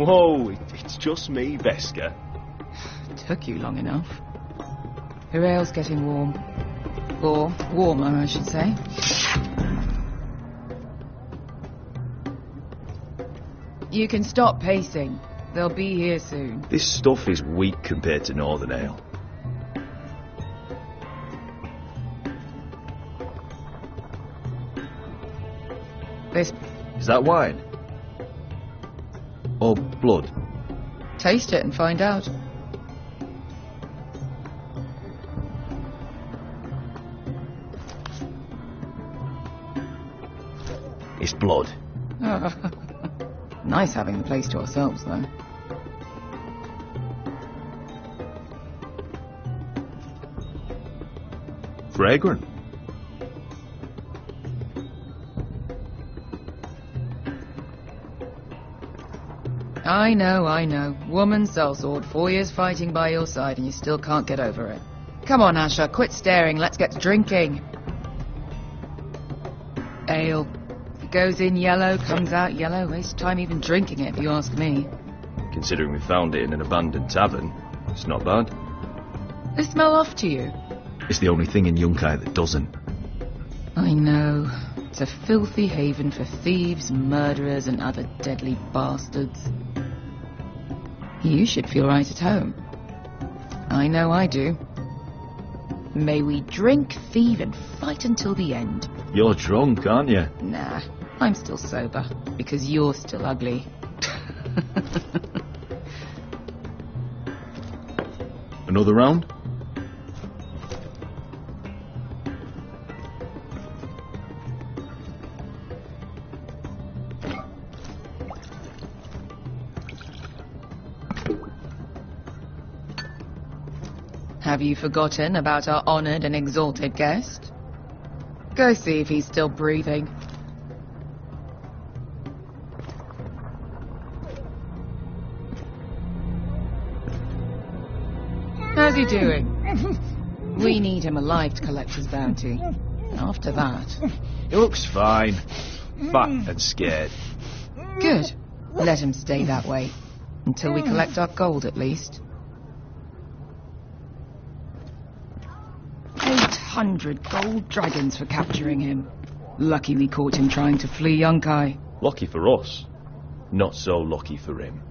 Whoa, it's just me, Veska. Took you long enough. Her ale's getting warm. Or warmer, I should say. You can stop pacing. They'll be here soon. This stuff is weak compared to Northern Ale. This... Is that wine? Or blood? Taste it and find out. It's blood. Nice having the place to ourselves, though. Fragrant. I know. Woman sellsword, 4 years fighting by your side and you still can't get over it. Come on, Asher, quit staring, let's get to drinking. Ale. It goes in yellow, comes out yellow. Waste time even drinking it, if you ask me. Considering we found it in an abandoned tavern, it's not bad. They smell off to you. It's the only thing in Yunkai that doesn't. I know. It's a filthy haven for thieves, murderers, and other deadly bastards. You should feel right at home. I know I do. May we drink, thieve, and fight until the end. You're drunk, aren't you? Nah, I'm still sober, because you're still ugly. Another round? Have you forgotten about our honoured and exalted guest? Go see if he's still breathing. How's he doing? We need him alive to collect his bounty. After that... He looks fine. Fat and scared. Good. Let him stay that way. Until we collect our gold, at least. 800 gold dragons for capturing him. Lucky we caught him trying to flee Yunkai. Lucky for us. Not so lucky for him.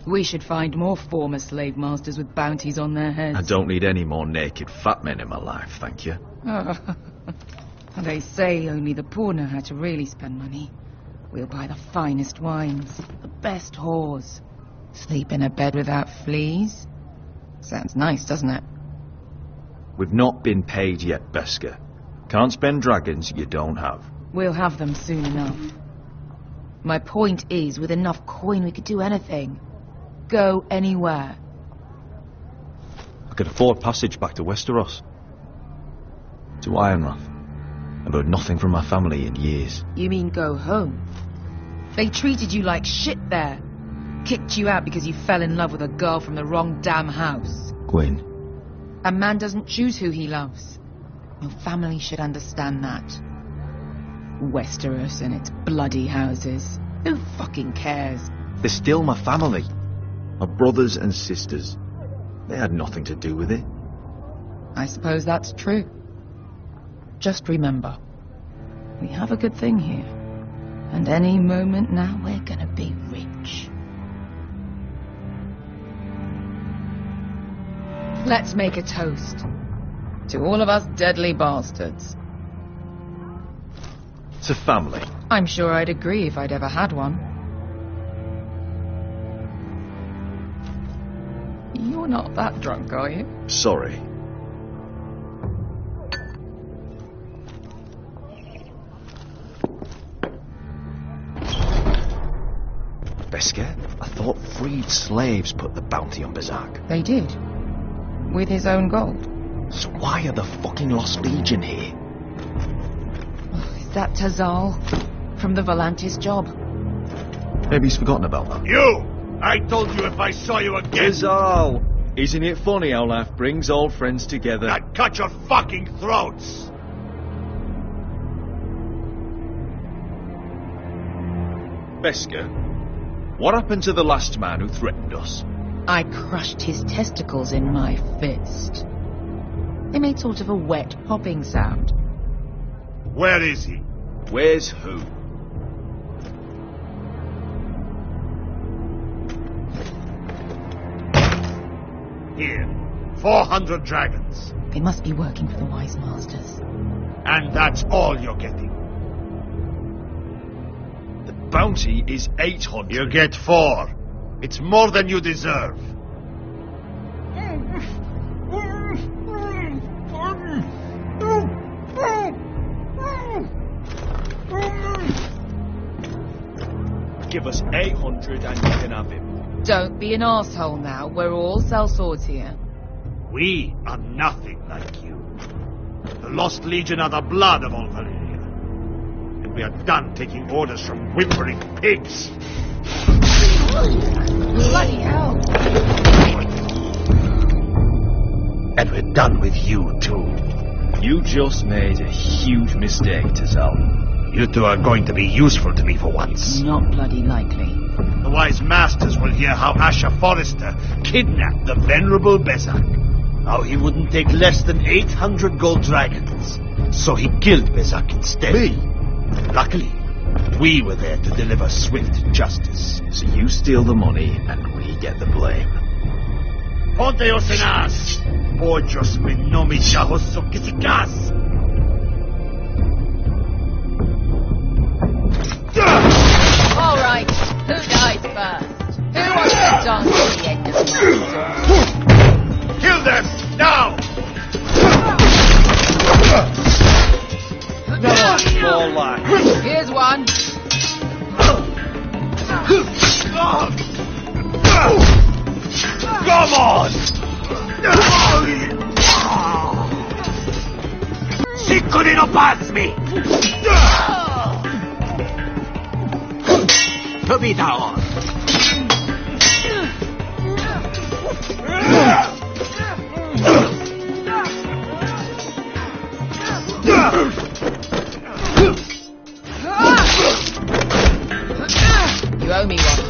We should find more former slave masters with bounties on their heads. I don't need any more naked fat men in my life, thank you. They say only the poor know how to really spend money. We'll buy the finest wines, the best whores. Sleep in a bed without fleas. Sounds nice, doesn't it? We've not been paid yet, Beska. Can't spend dragons you don't have. We'll have them soon enough. My point is, with enough coin we could do anything. Go anywhere. I could afford passage back to Westeros. To Ironrath. I've heard nothing from my family in years. You mean go home? They treated you like shit there. Kicked you out because you fell in love with a girl from the wrong damn house. Gwyn. A man doesn't choose who he loves. Your family should understand that. Westeros and its bloody houses. Who fucking cares? They're still my family. My brothers and sisters. They had nothing to do with it. I suppose that's true. Just remember, we have a good thing here. And any moment now we're gonna be rich. Let's make a toast. To all of us deadly bastards. To family. I'm sure I'd agree if I'd ever had one. You're not that drunk, are you? Sorry. Beska, I thought freed slaves put the bounty on Berserk. They did. With his own gold. So why are the fucking Lost Legion here? Is that Tazal? From the Volantis job? Maybe he's forgotten about that. You! I told you if I saw you again... Tazal! Isn't it funny how life brings old friends together? I'd cut your fucking throats! Beska, What happened to the last man who threatened us? I crushed his testicles in my fist. They made sort of a wet popping sound. Where is he? Where's who? Here. 400 dragons. They must be working for the wise masters. And that's all you're getting. The bounty is 800. You get 4. It's more than you deserve. Give us 800 and you can have him. Don't be an asshole now. We're all sellswords here. We are nothing like you. The Lost Legion are the blood of all Valyria. And we are done taking orders from whimpering pigs. Bloody hell. And we're done with you, too. You just made a huge mistake, Tazal. You two are going to be useful to me for once. Not bloody likely. The wise masters will hear how Casa de Forrester kidnapped the venerable Bezak. How he wouldn't take less than 800 gold dragons. So he killed Bezak instead. Me? Luckily, we were there to deliver swift justice. So you steal the money and we get the blame. Ponteos en as! Pollos me no me chavos so kisikas! All right, who dies first? Who wants to dance at the end of my Kill them! Now! More life. Here's one. Come on! She couldn't pass me! To be down. You owe me one.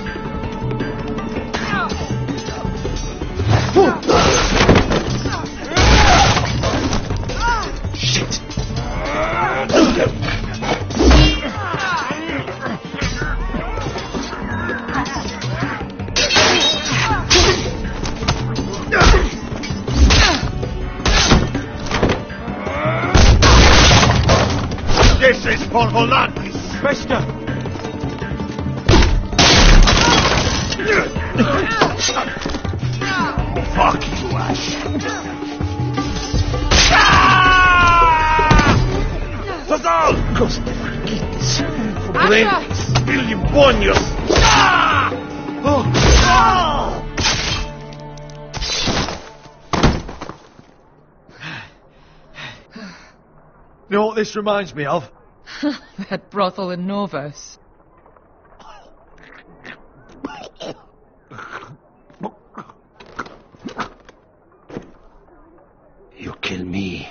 Shit! This is for Volantis! Bester! Fuck you, Ash! Tazal! Costa kids! Problemas! Demonios! You know what this reminds me of? That brothel in Norvos. You kill me,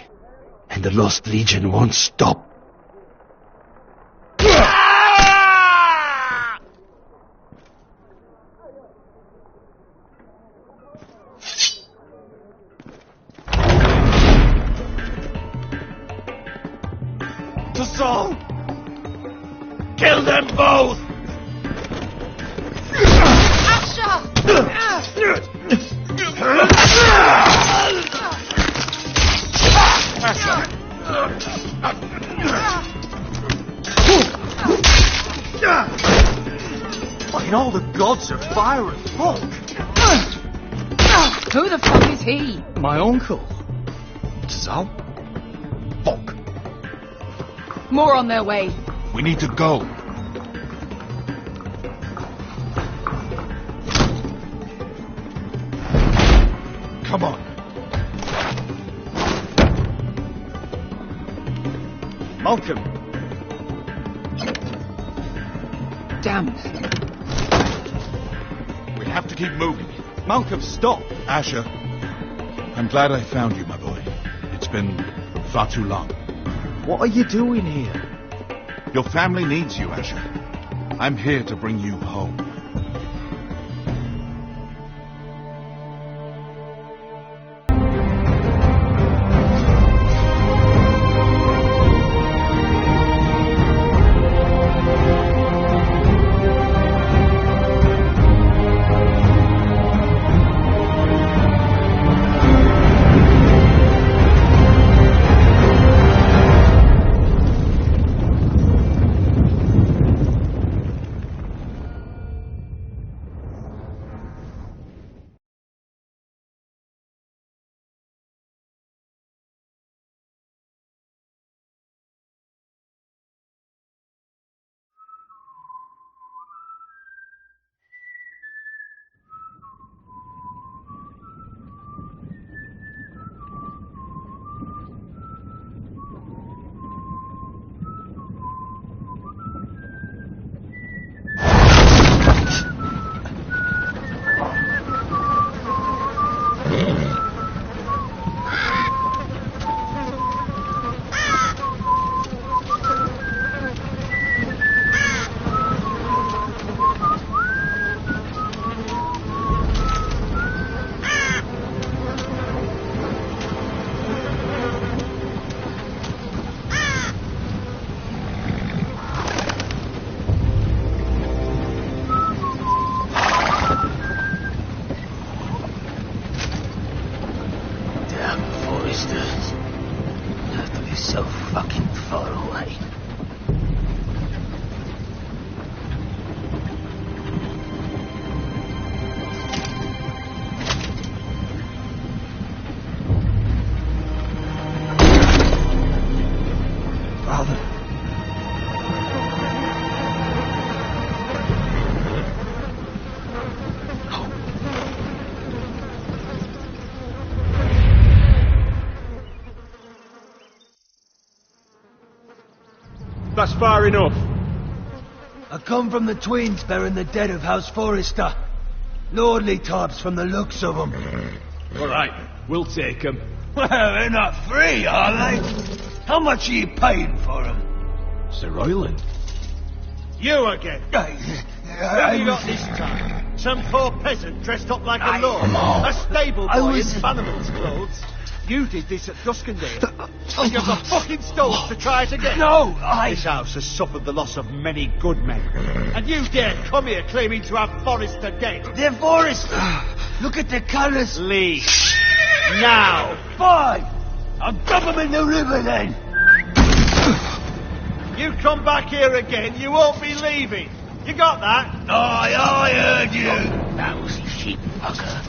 and the Lost Legion won't stop. Tazal! Kill them both! Fucking all the gods are fire and fuck. Who the fuck is he? My uncle. Tazal? Fuck. More on their way. We need to go. Come on. Malcolm. Damn. We have to keep moving. Malcolm, stop. Asher, I'm glad I found you, my boy. It's been far too long. What are you doing here? Your family needs you, Asher. I'm here to bring you home. far enough. I come from the twins bearing the dead of House Forrester. Lordly types from the looks of them. All right, we'll take them. Well, they're not free, are they? How much are you paying for them? Sir Royland. You again. What have you got this time? Some poor peasant dressed up like a lord. A stable boy in Bannerman's clothes. You did this at Duskendale. And you've got fucking stones to try it again. No, This house has suffered the loss of many good men. And you dare come here claiming to have Forrester dead. They're Forrester. Look at the colours. Leave. Now. Fine. I'll dump them in the river then. You come back here again, you won't be leaving. You got that? Aye, I heard you. Lousy sheep fucker.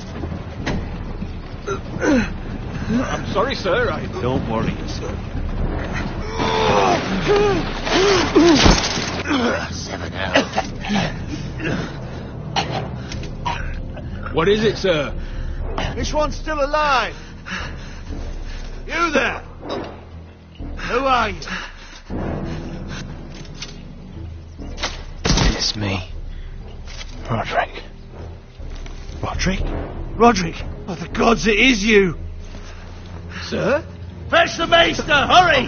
I'm sorry, sir. Don't worry, sir. 7 hours. What is it, sir? This one's still alive. You there? Who are you? It's me. Roderick. Roderick? Roderick? Oh, the gods, it is you. Sir? Fetch the maester, hurry!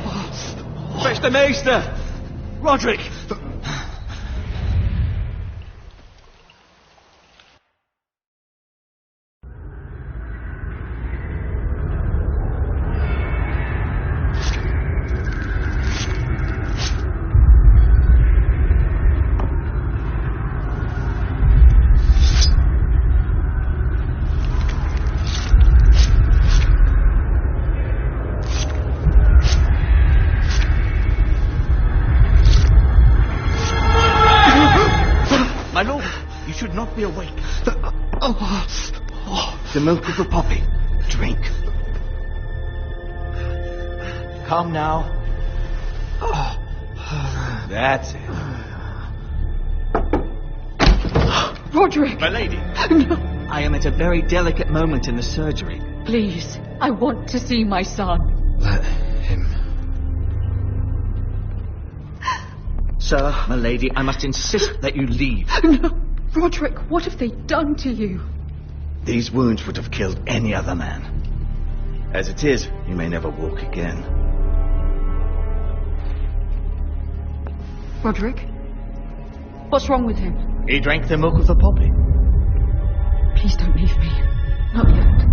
Fetch the maester! Roderick! My lord, you should not be awake. The milk of the poppy. Drink. Calm now. That's it. Roderick! My lady. No. I am at a very delicate moment in the surgery. Please, I want to see my son. Let him. Sir, my lady, I must insist that you leave. No. Roderick, what have they done to you? These wounds would have killed any other man. As it is, you may never walk again. Roderick? What's wrong with him? He drank the milk of the poppy. Please don't leave me. Not yet.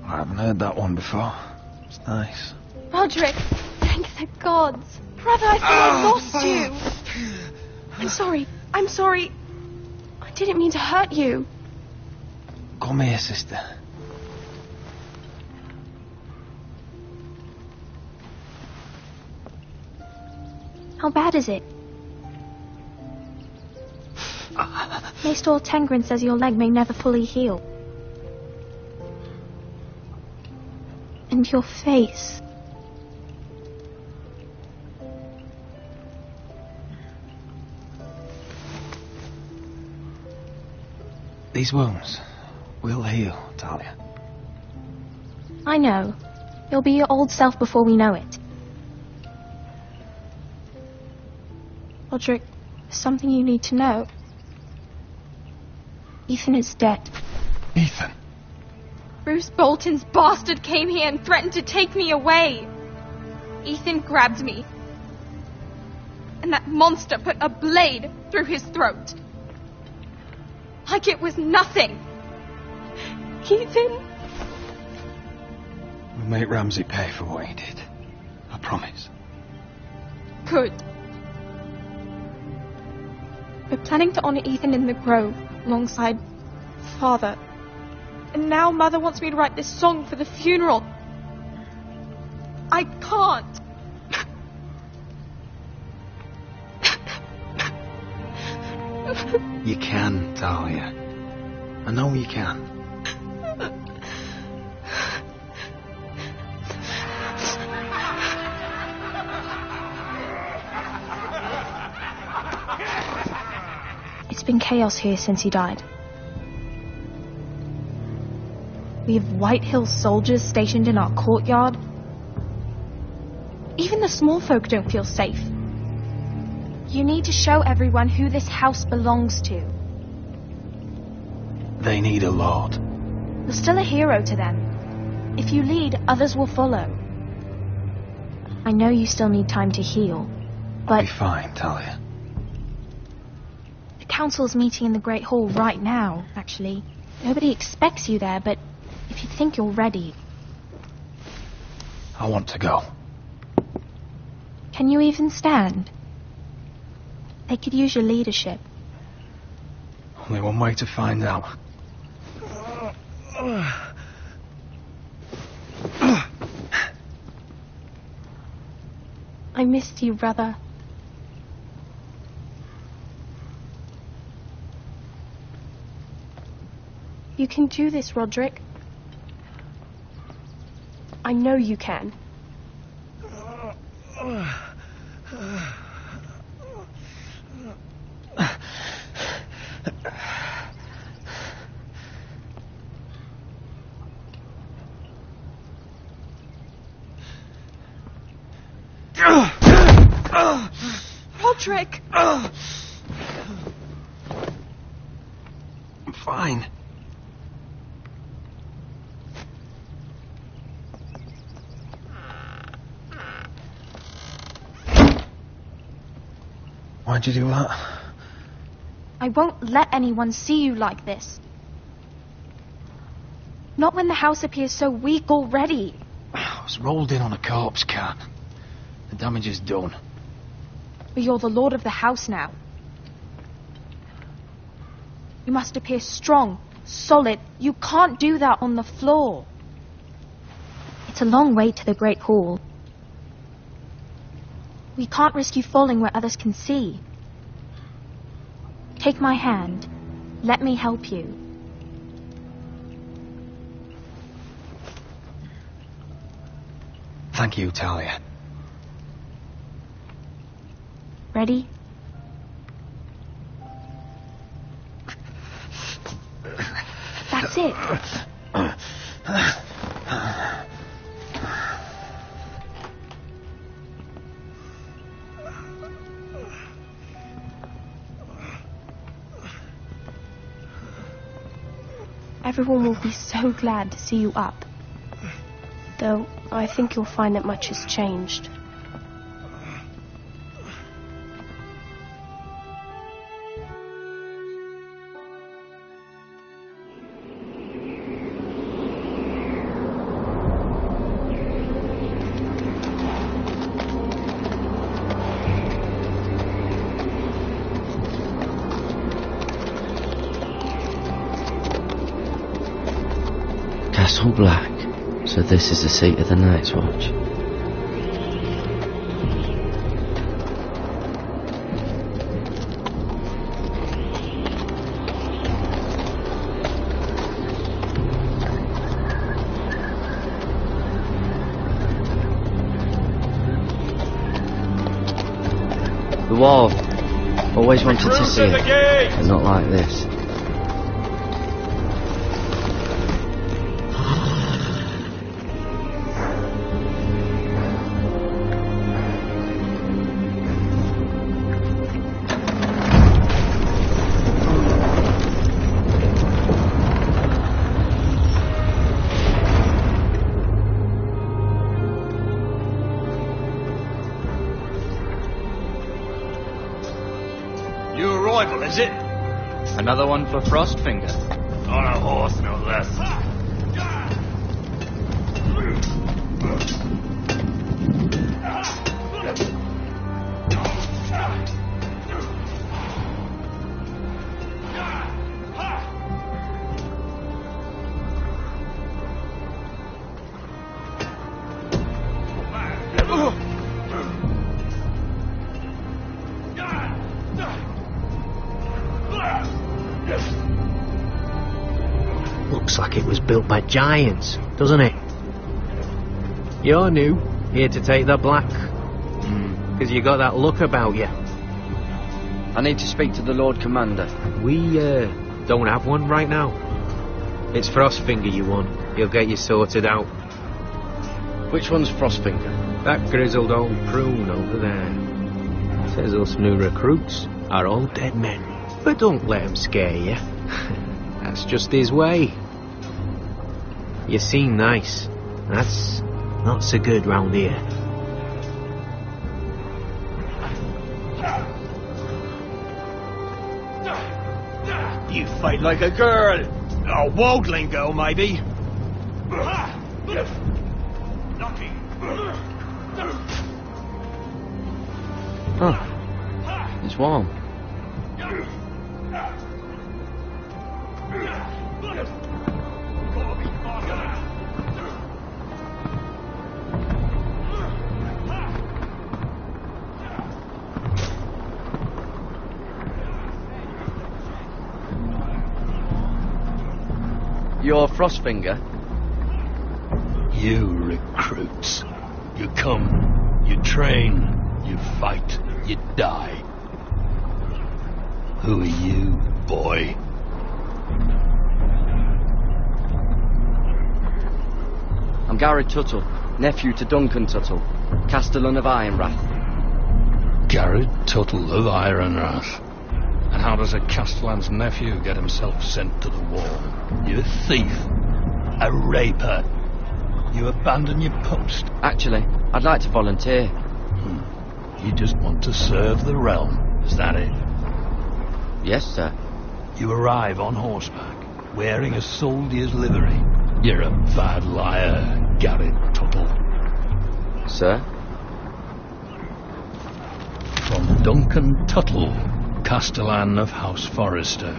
I haven't heard that one before. It's nice. Roderick, thank the gods. Brother, I thought I lost you. I'm sorry. I didn't mean to hurt you. Come here, sister. How bad is it? Maester Tengrin says your leg may never fully heal. And your face. These wounds will heal, Talia. I know. You'll be your old self before we know it. Roderick, there's something you need to know. Ethan is dead. Ethan? Bruce Bolton's bastard came here and threatened to take me away. Ethan grabbed me. And that monster put a blade through his throat. Like it was nothing. Ethan? We'll make Ramsay pay for what he did. I promise. Good. We're planning to honor Ethan in the grove, alongside Father. And now Mother wants me to write this song for the funeral. I can't. You can, Talia. I know you can. It's been chaos here since he died. We have White Hill soldiers stationed in our courtyard. Even the small folk don't feel safe. You need to show everyone who this house belongs to. They need a lord. You're still a hero to them. If you lead, others will follow. I know you still need time to heal, but... I'll be fine, Talia. The council's meeting in the Great Hall right now, actually. Nobody expects you there, but if you think you're ready... I want to go. Can you even stand? They could use your leadership. Only one way to find out. I missed you, brother. You can do this, Roderick. I know you can. Roderick! I'm fine. Why'd you do that? I won't let anyone see you like this. Not when the house appears so weak already. I was rolled in on a corpse cart. The damage is done. But you're the lord of the house now. You must appear strong, solid. You can't do that on the floor. It's a long way to the Great Hall. We can't risk you falling where others can see. Take my hand. Let me help you. Thank you, Talia. Ready? That's it. Everyone will be so glad to see you up. Though, I think you'll find that much has changed. Castle Black. So this is the seat of the Night's Watch. The wall. Always wanted to see it, but not like this. Is it? Another one for Frostfinger. On a horse, no less. Looks like it was built by giants, doesn't it? You're new, here to take the black. Because you got that look about you. I need to speak to the Lord Commander. We, don't have one right now. It's Frostfinger you want. He'll get you sorted out. Which one's Frostfinger? That grizzled old prune over there. Says us new recruits are all dead men. But don't let him scare you. That's just his way. You seem nice. That's not so good round here. You fight like a girl. A waldling girl, maybe. Oh, it's warm. You're Frostfinger? You recruits. You come, you train, you fight, you die. Who are you, boy? I'm Gary Tuttle, nephew to Duncan Tuttle, Castellan of Ironrath. Garrett Tuttle of Ironrath. And how does a Castellan's nephew get himself sent to the wall? You a thief, a raper. You abandon your post. Actually, I'd like to volunteer. You just want to serve the realm, is that it? Yes, sir. You arrive on horseback, wearing a soldier's livery. You're a bad liar, Garrett Tuttle. Sir? From Duncan Tuttle, Castellan of House Forrester.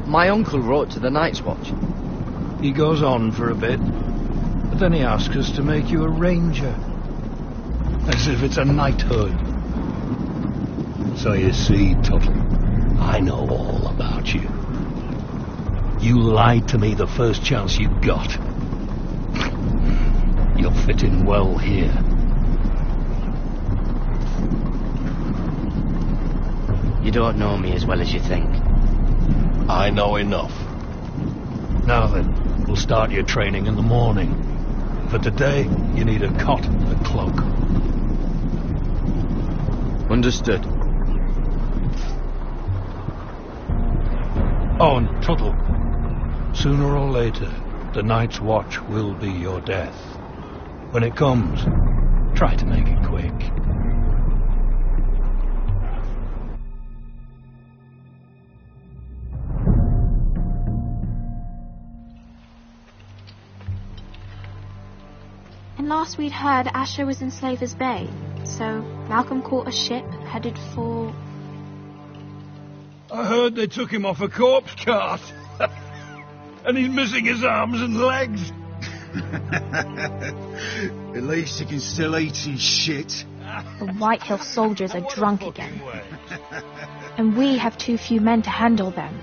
My uncle wrote to the Night's Watch. He goes on for a bit, but then he asks us to make you a ranger. As if it's a knighthood. So you see, Tuttle, I know all about you. You lied to me the first chance you got. You'll fit in well here. You don't know me as well as you think. I know enough. Now then, we'll start your training in the morning. For today, you need a cot and a cloak. Understood. Oh, and Tuttle, sooner or later, the Night's Watch will be your death. When it comes, try to make it quick. And last we'd heard Asher was in Slaver's Bay, so Malcolm caught a ship headed for... I heard they took him off a corpse cart. And he's missing his arms and legs. At least he can still eat his shit. The White Hill soldiers are drunk again. And we have too few men to handle them.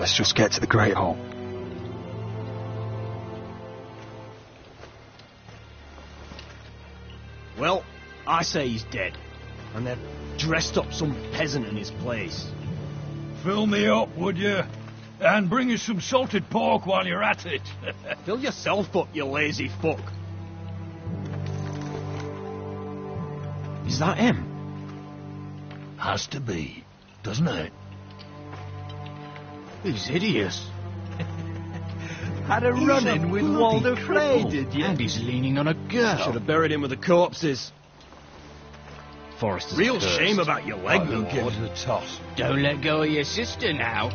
Let's just get to the Great Hall. Well, I say he's dead. And they've dressed up some peasant in his place. Fill me up, would you? And bring us some salted pork while you're at it. Fill yourself up, you lazy fuck. Is that him? Has to be, doesn't it? He's hideous. Had a run-in with Walder Frey, did you? And he's leaning on a girl. Should have buried him with the corpses. Forrester's Real cursed. shame about your leg, Who Lord. gives a toss? Don't let go of your sister now.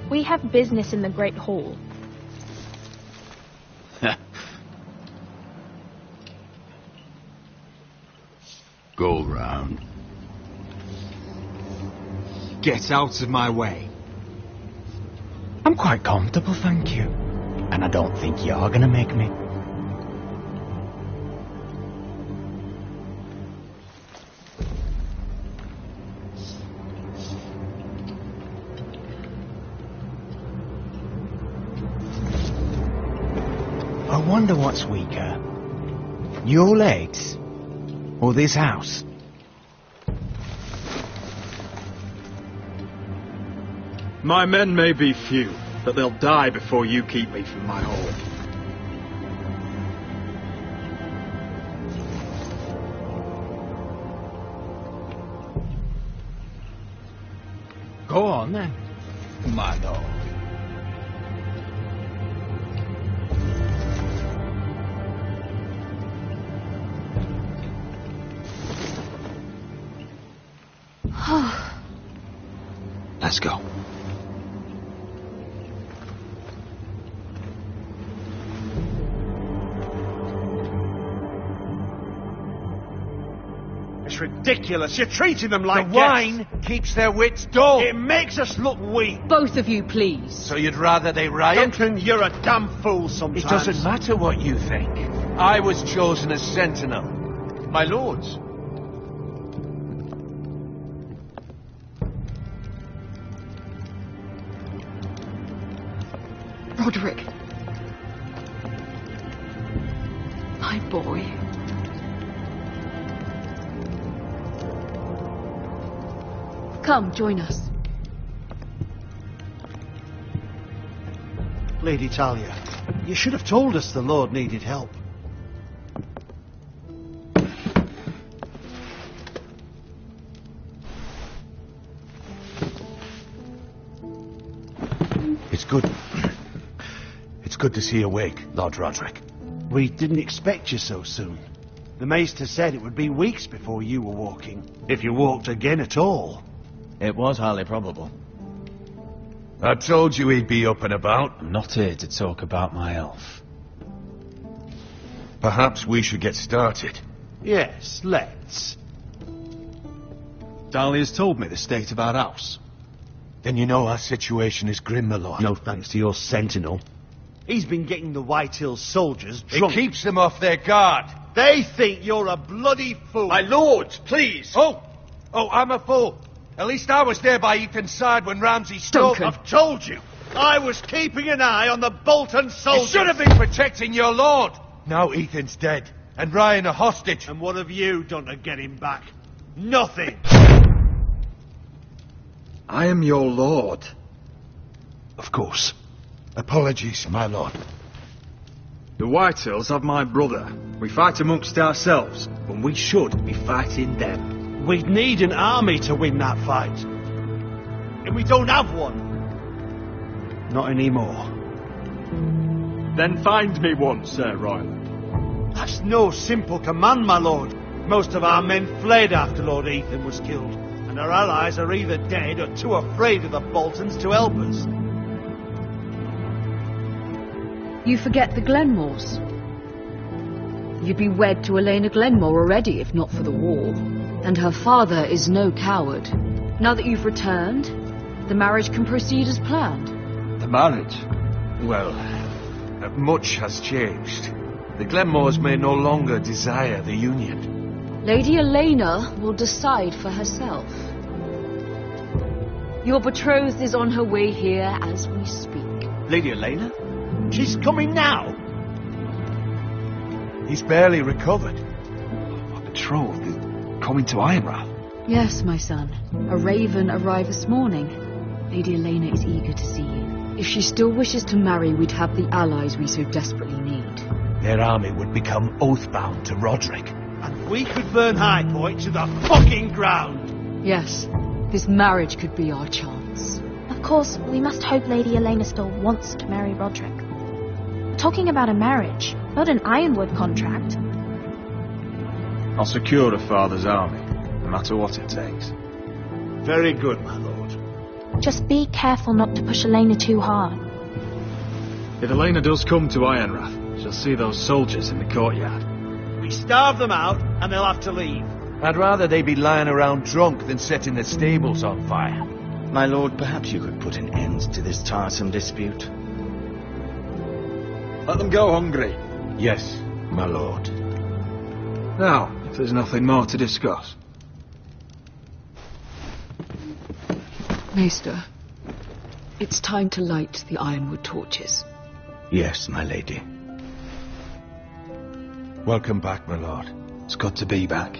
We have business in the Great Hall. Go round. Get out of my way. I'm quite comfortable, thank you. And I don't think you're gonna make me. I wonder what's weaker. Your legs? Or this house? My men may be few, but they'll die before you keep me from my home. Go on then, my lord. Let's go. It's ridiculous. You're treating them like The wine keeps their wits dull. It makes us look weak. Both of you, please. So you'd rather they riot? Duncan, you're a damn fool sometimes. It doesn't matter what you think. I was chosen as sentinel. My lords. Roderick. My boy. Come, join us. Lady Talia, you should have told us the Lord needed help. It's good. It's good to see you awake, Lord Roderick. We didn't expect you so soon. The Maester said it would be weeks before you were walking, if you walked again at all. It was highly probable. I told you he'd be up and about. I'm not here to talk about my elf. Perhaps we should get started. Yes, let's. Dahlia's told me the state of our house. Then you know our situation is grim, my lord. No thanks to your sentinel. He's been getting the White Hills soldiers drunk. It keeps them off their guard. They think you're a bloody fool. My lords, please. Oh, I'm a fool. At least I was there by Ethan's side when Ramsay stole... I've told you. I was keeping an eye on the Bolton soldiers. You should have been protecting your lord. Now Ethan's dead, and Ryan a hostage. And what have you done to get him back? Nothing. I am your lord. Of course. Apologies, my lord. The Whitehills have my brother. We fight amongst ourselves, when we should be fighting them. We'd need an army to win that fight. And we don't have one. Not anymore. Then find me one, Sir Royland. That's no simple command, my lord. Most of our men fled after Lord Ethan was killed, and our allies are either dead or too afraid of the Boltons to help us. You forget the Glenmores. You'd be wed to Elena Glenmore already if not for the war. And her father is no coward. Now that you've returned, the marriage can proceed as planned. The marriage? Well, much has changed. The Glenmores may no longer desire the union. Lady Elena will decide for herself. Your betrothed is on her way here as we speak. Lady Elena? She's coming now. He's barely recovered. My betrothed is coming to Ironrath. Yes, my son. A raven arrived this morning. Lady Elena is eager to see you. If she still wishes to marry, we'd have the allies we so desperately need. Their army would become oath-bound to Roderick. And we could burn High Point to the fucking ground. Yes, this marriage could be our chance. Of course, we must hope Lady Elena still wants to marry Roderick. We're talking about a marriage, not an Ironwood contract. I'll secure her father's army, no matter what it takes. Very good, my lord. Just be careful not to push Elena too hard. If Elena does come to Ironrath, she'll see those soldiers in the courtyard. We starve them out, and they'll have to leave. I'd rather they be lying around drunk than setting the stables on fire. My lord, perhaps you could put an end to this tiresome dispute. Let them go hungry. Yes, my lord. Now, if there's nothing more to discuss. Maester, it's time to light the ironwood torches. Yes, my lady. Welcome back, my lord. It's good to be back.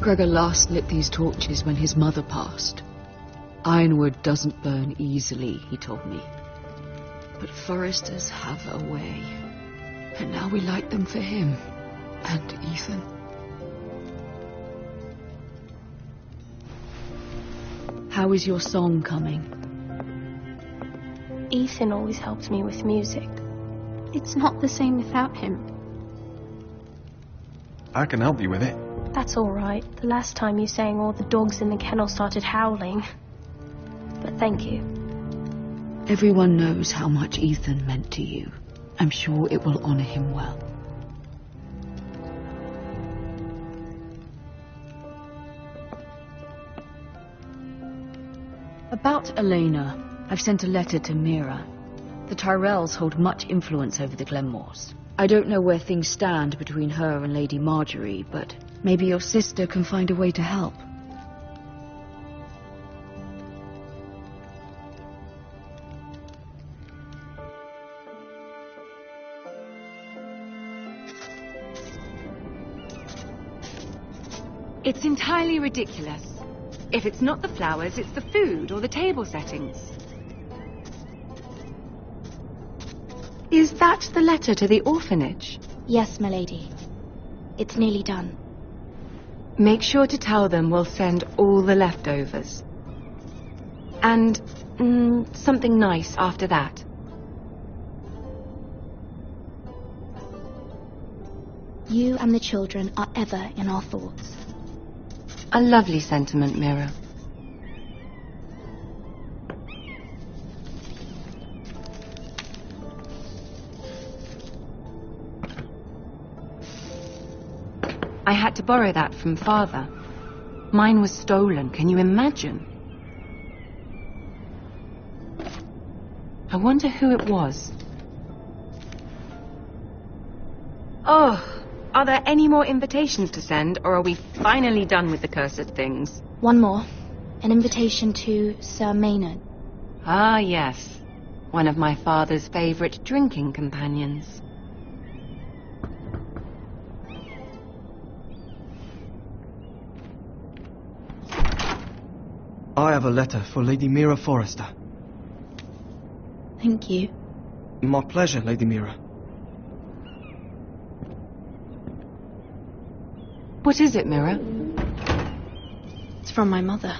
Gregor last lit these torches when his mother passed. Ironwood doesn't burn easily, he told me. But Forresters have a way. And now we light them for him. And Ethan. How is your song coming? Ethan always helps me with music. It's not the same without him. I can help you with it. That's all right. The last time you sang, all the dogs in the kennel started howling. But thank you. Everyone knows how much Ethan meant to you. I'm sure it will honor him well. About Elena, I've sent a letter to Mira. The Tyrells hold much influence over the Glenmores. I don't know where things stand between her and Lady Marjorie, but maybe your sister can find a way to help. It's entirely ridiculous. If it's not the flowers, it's the food or the table settings. Is that the letter to the orphanage? Yes, my lady. It's nearly done. Make sure to tell them we'll send all the leftovers. And something nice after that. You and the children are ever in our thoughts. A lovely sentiment, Mira. I had to borrow that from Father. Mine was stolen, can you imagine? I wonder who it was. Oh, are there any more invitations to send, or are we finally done with the cursed things? One more. An invitation to Sir Maynard. Ah, yes. One of my father's favorite drinking companions. I have a letter for Lady Mira Forrester. Thank you. My pleasure, Lady Mira. What is it, Mira? It's from my mother.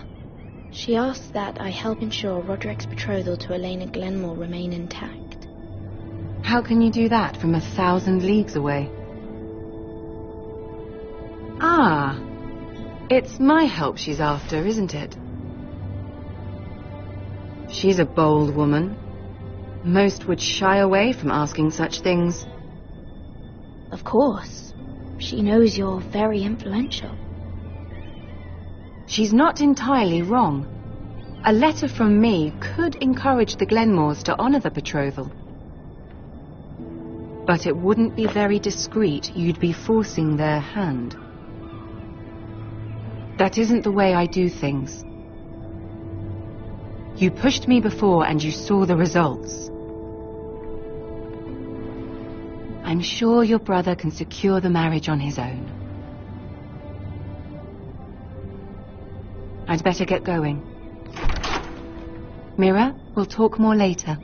She asks that I help ensure Roderick's betrothal to Elena Glenmore remain intact. How can you do that from 1,000 leagues away? Ah, it's my help she's after, isn't it? She's a bold woman. Most would shy away from asking such things. Of course. She knows you're very influential. She's not entirely wrong. A letter from me could encourage the Glenmores to honor the betrothal. But it wouldn't be very discreet. You'd be forcing their hand. That isn't the way I do things. You pushed me before and you saw the results. I'm sure your brother can secure the marriage on his own. I'd better get going. Mira, we'll talk more later.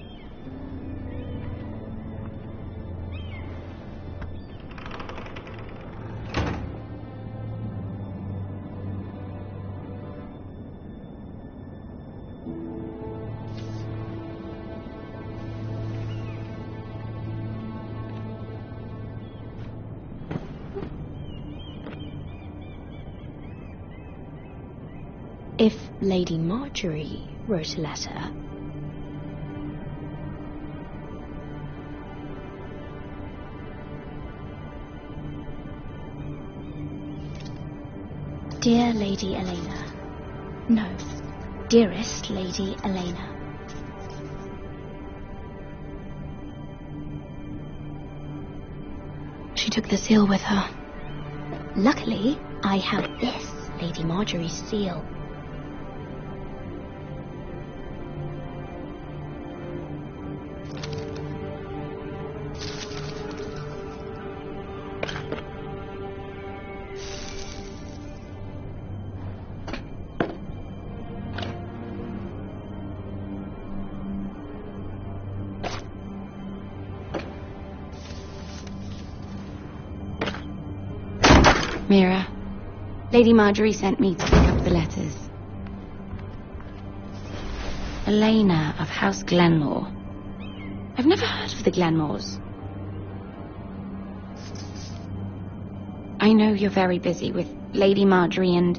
If Lady Marjorie wrote a letter... Dear Lady Elena. No, dearest Lady Elena. She took the seal with her. Luckily, I have this, Lady Marjorie's seal. Mira, Lady Marjorie sent me to pick up the letters. Elena of House Glenmore. I've never heard of the Glenmores. I know you're very busy with Lady Marjorie and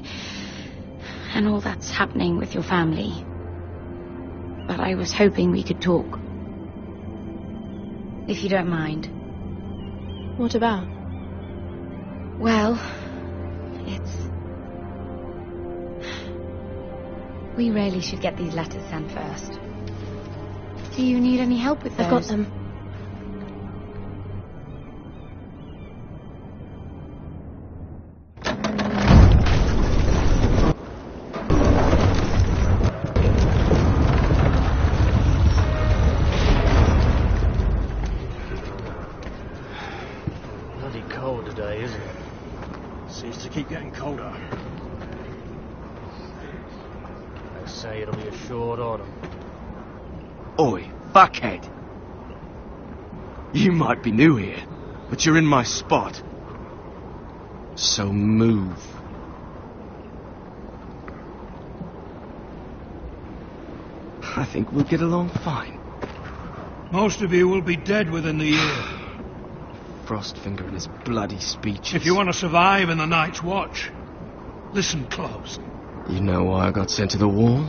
all that's happening with your family. But I was hoping we could talk. If you don't mind. What about? Well, we really should get these letters sent first. Do you need any help with those? I've got them. Bloody cold today, isn't it? Seems to keep getting colder. They say it'll be a short autumn. Oi, fuckhead. You might be new here, but you're in my spot. So move. I think we'll get along fine. Most of you will be dead within the year. Frostfinger and his bloody speeches. If you want to survive in the Night's Watch, listen close. You know why I got sent to the wall?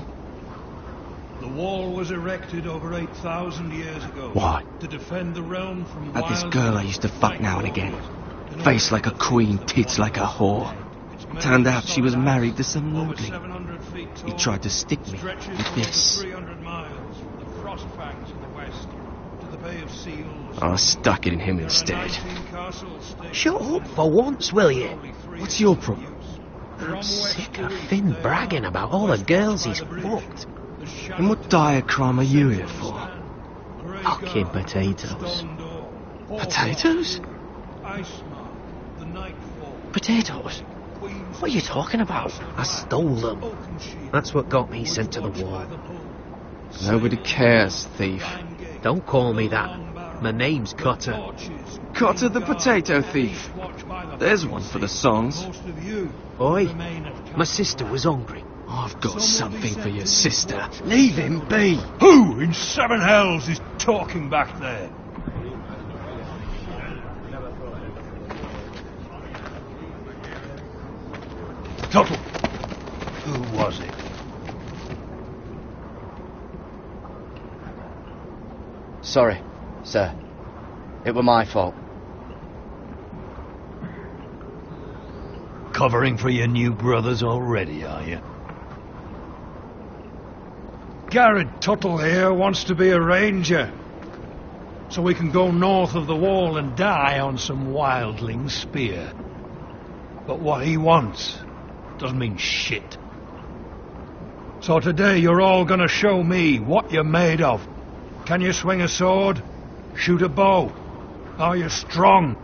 The wall was erected over 8,000 years ago. Why? To defend the realm from At this wild girl I used to fuck now and again. Face like a queen, tits like a whore. Turned out she was married to some lordling. He tried to stick me with this. I stuck it in him instead. Shut up for once, will you? What's your problem? I'm sick of Finn bragging about all the girls he's fucked. And what diagram are you here for? Fucking potatoes. Potatoes? Potatoes? What are you talking about? I stole them. That's what got me sent to the wall. Nobody cares, thief. Don't call me that. My name's Cutter. Cutter the potato thief. There's one for the songs. Oi, my sister was hungry. I've got something for your sister. Leave him be. Who in seven hells is talking back there? Tuttle. Who was it? Sorry, sir. It were my fault. Covering for your new brothers already, are you? Garrett Tuttle here wants to be a ranger, so we can go north of the wall and die on some wildling's spear. But what he wants doesn't mean shit. So today you're all gonna show me what you're made of. Can you swing a sword? Shoot a bow? Are you strong?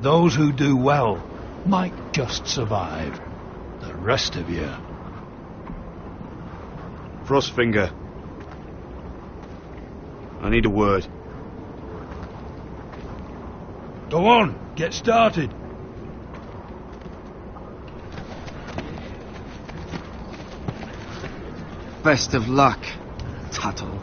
Those who do well might just survive. The rest of you... Frostfinger. I need a word. Go on, get started. Best of luck, Tuttle.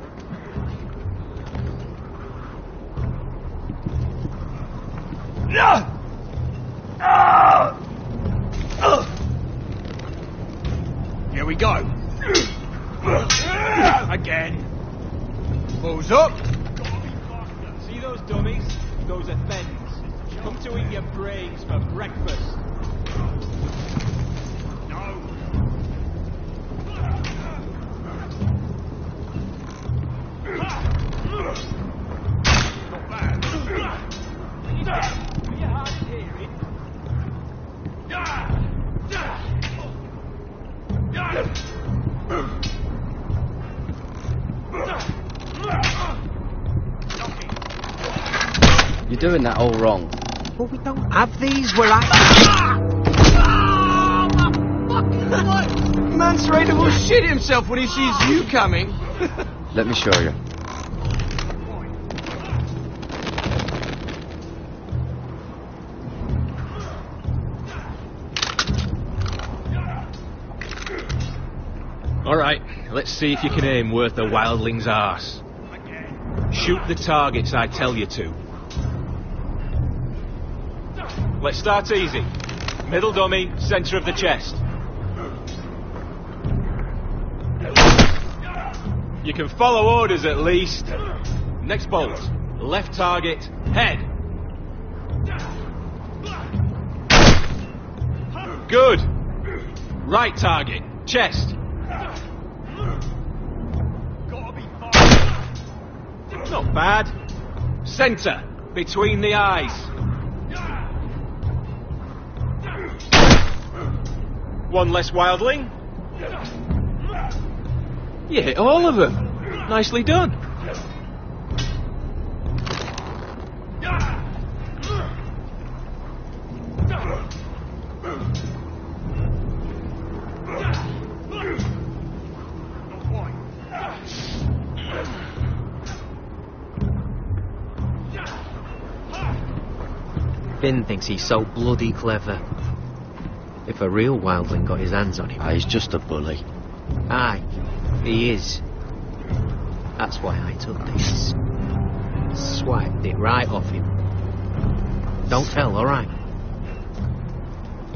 Here we go. Again. Pose up. See those dummies? Those are thens. Come to eat your brains for breakfast. You're doing that all wrong. Well, we don't have these, we're at... Man's ready to shit himself when he sees you coming. Let me show you. All right, let's see if you can aim worth the wildling's arse. Shoot the targets I tell you to. Let's start easy. Middle dummy, centre of the chest. You can follow orders at least. Next bolt. Left target, head. Good. Right target, chest. Not bad. Centre, between the eyes. One less wildling. You hit all of them. Nicely done. Finn thinks he's so bloody clever. If a real wildling got his hands on him... Ah, he's just a bully. Aye, he is. That's why I took this. Swiped it right off him. Don't tell, alright?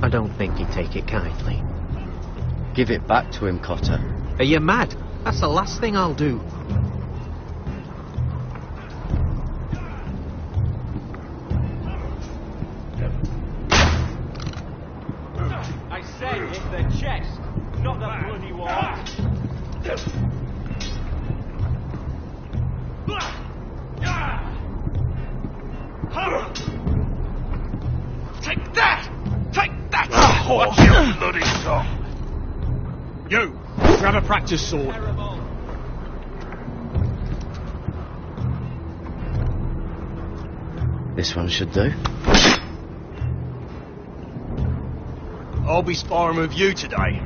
I don't think he'd take it kindly. Give it back to him, Cotter. Are you mad? That's the last thing I'll do. I said hit the chest, not the bloody wall. Take that! Take that! Watch your bloody tongue! You, grab a practice sword. This one should do. I'll be sparring with you today.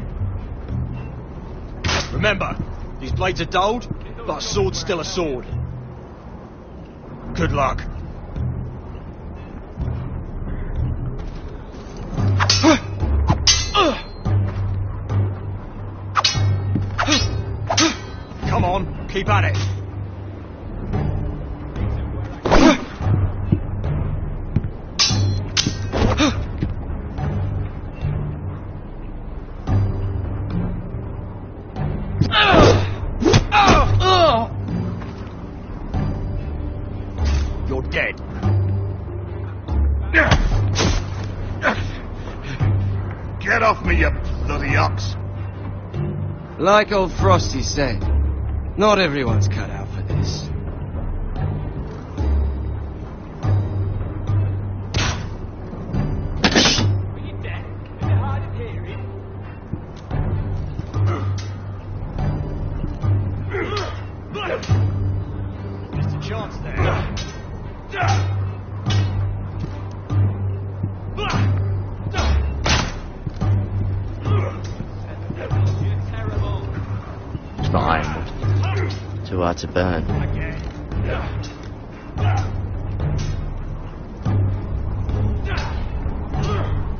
Remember, these blades are dulled, but a sword's still a sword. Good luck. Come on, keep at it. You're dead. Get off me, you bloody ox. Like old Frosty said, not everyone's cut out for this. Just a chance there. It's not ironwood. Too hard to burn.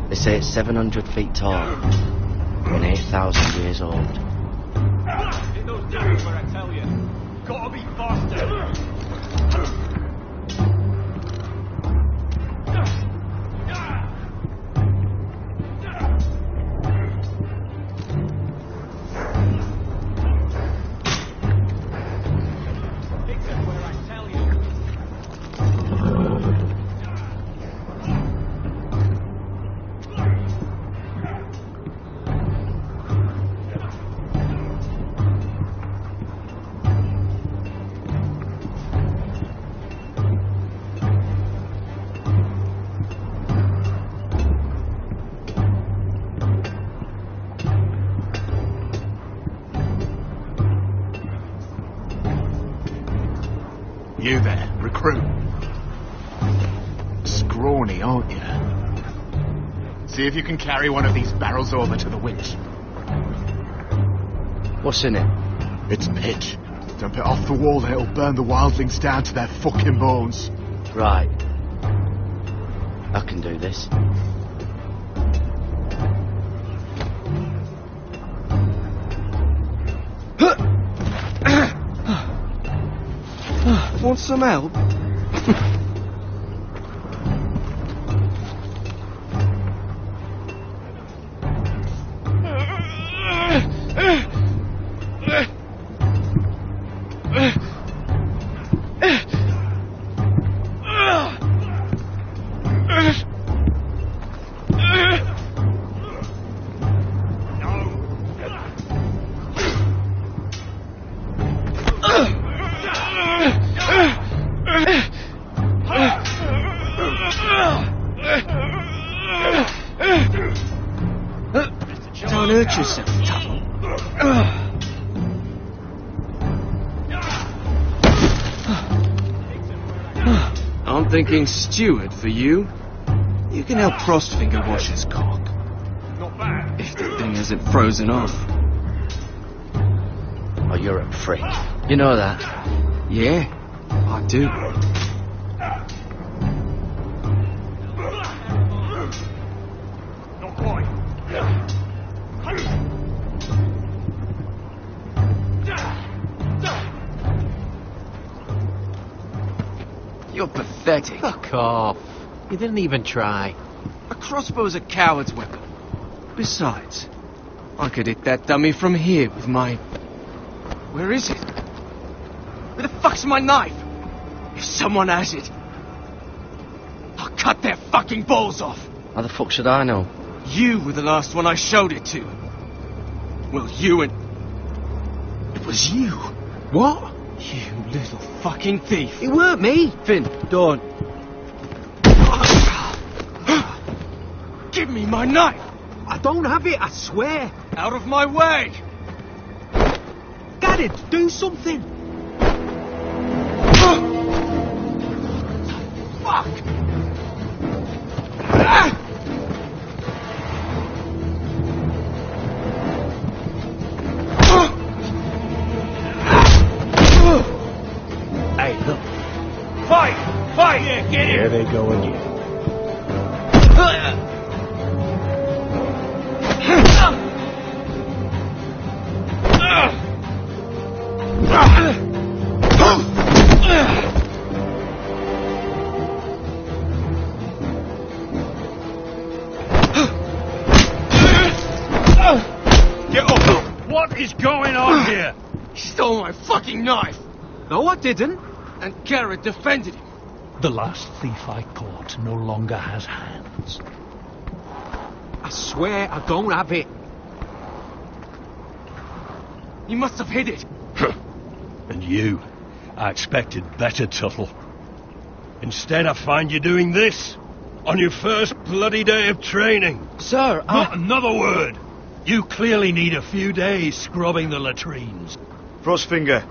They say it's 700 feet tall and 8,000 years old. In those days where I tell you. Gotta be faster. You there, recruit. Scrawny, aren't you? See if you can carry one of these barrels over to the winch. What's in it? It's pitch. Dump it off the wall, it'll burn the wildlings down to their fucking bones. Right. I can do this. Want some help? Don't hurt yourself, Tuttle. I'm thinking steward for you. You can help Frostfinger wash his cock. Not bad. If the thing isn't frozen off. Oh, you're a prick. You know that? Yeah, I do. Not quite. You're pathetic. Fuck off. You didn't even try. A crossbow's a coward's weapon. Besides, I could hit that dummy from here with my... Where is it? Where the fuck's my knife? If someone has it, I'll cut their fucking balls off. How the fuck should I know? You were the last one I showed it to. Well, you and... It was you. What? You little fucking thief. It weren't me. Finn, don't. Give me my knife. I don't have it, I swear. Out of my way. Get it, do something. Fuck. Hey, look. Fight! Fight! Yeah, get him! There they go again. Get up! What is going on here? He stole my fucking knife. No, I didn't. And Garrett defended him. The last thief I caught no longer has hands. I swear I don't have it. You must have hid it. And you, I expected better, Tuttle. Instead, I find you doing this on your first bloody day of training. Sir, Not another word. You clearly need a few days scrubbing the latrines. Frostfinger,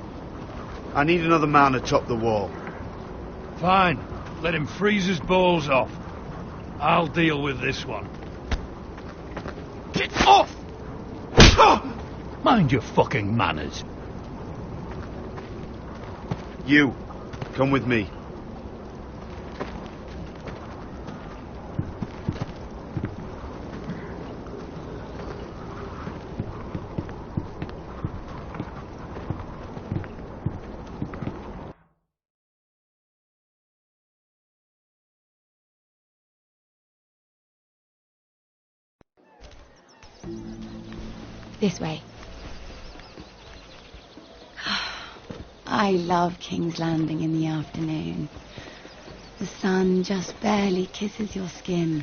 I need another man atop the wall. Fine. Let him freeze his balls off. I'll deal with this one. Get off! Mind your fucking manners. You, come with me. This way. I love King's Landing in the afternoon. The sun just barely kisses your skin.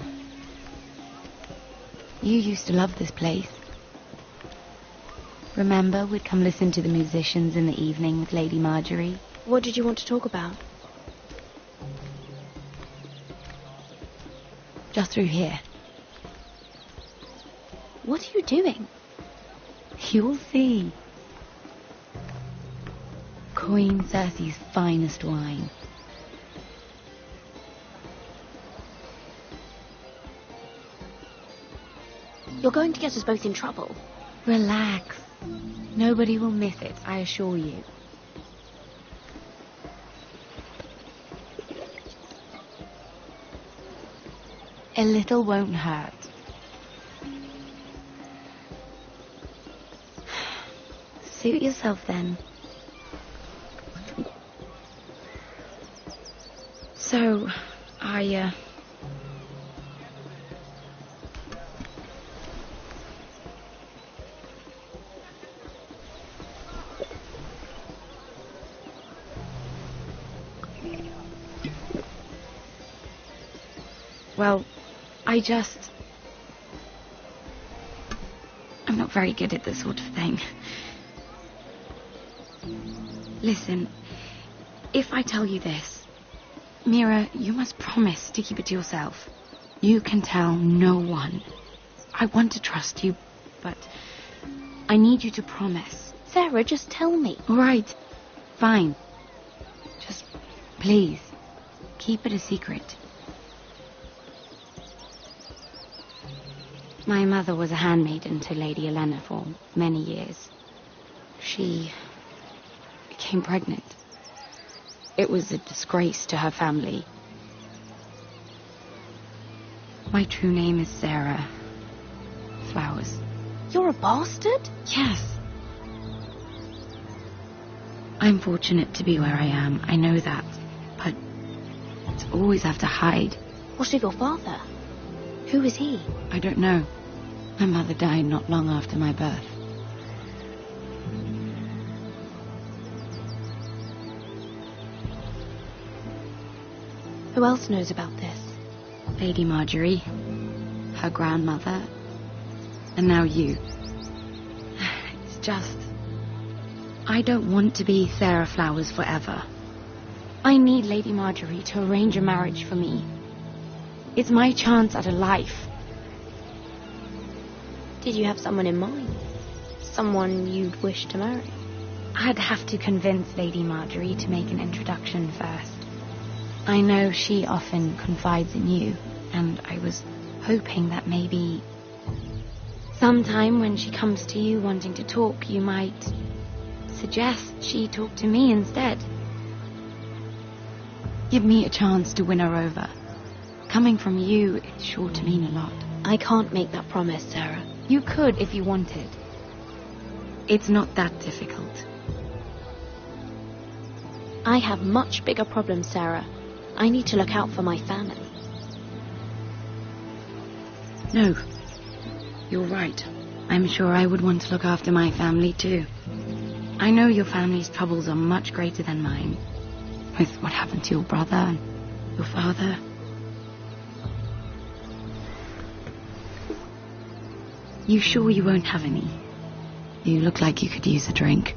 You used to love this place. Remember, we'd come listen to the musicians in the evening with Lady Marjorie? What did you want to talk about? Just through here. What are you doing? You'll see. Cool. Queen Cersei's finest wine. You're going to get us both in trouble. Relax. Nobody will miss it, I assure you. A little won't hurt. Suit yourself then. So, Well, I'm not very good at this sort of thing. Listen, if I tell you this, Mira, you must promise to keep it to yourself. You can tell no one. I want to trust you, but I need you to promise. Sarah, just tell me. All right, fine. Just, please, keep it a secret. My mother was a handmaiden to Lady Elena for many years. She became pregnant. It was a disgrace to her family. My true name is Sarah Flowers. You're a bastard? Yes. I'm fortunate to be where I am, I know that. But to always have to hide. What of your father? Who is he? I don't know. My mother died not long after my birth. Who else knows about this? Lady Marjorie, her grandmother, and now you. It's just... I don't want to be Sarah Flowers forever. I need Lady Marjorie to arrange a marriage for me. It's my chance at a life. Did you have someone in mind? Someone you'd wish to marry? I'd have to convince Lady Marjorie to make an introduction first. I know she often confides in you, and I was hoping that maybe sometime when she comes to you wanting to talk, you might suggest she talk to me instead. Give me a chance to win her over. Coming from you, it's sure to mean a lot. I can't make that promise, Sarah. You could if you wanted. It's not that difficult. I have much bigger problems, Sarah. I need to look out for my family. No, you're right. I'm sure I would want to look after my family too. I know your family's troubles are much greater than mine. With what happened to your brother and your father. You sure you won't have any? You look like you could use a drink.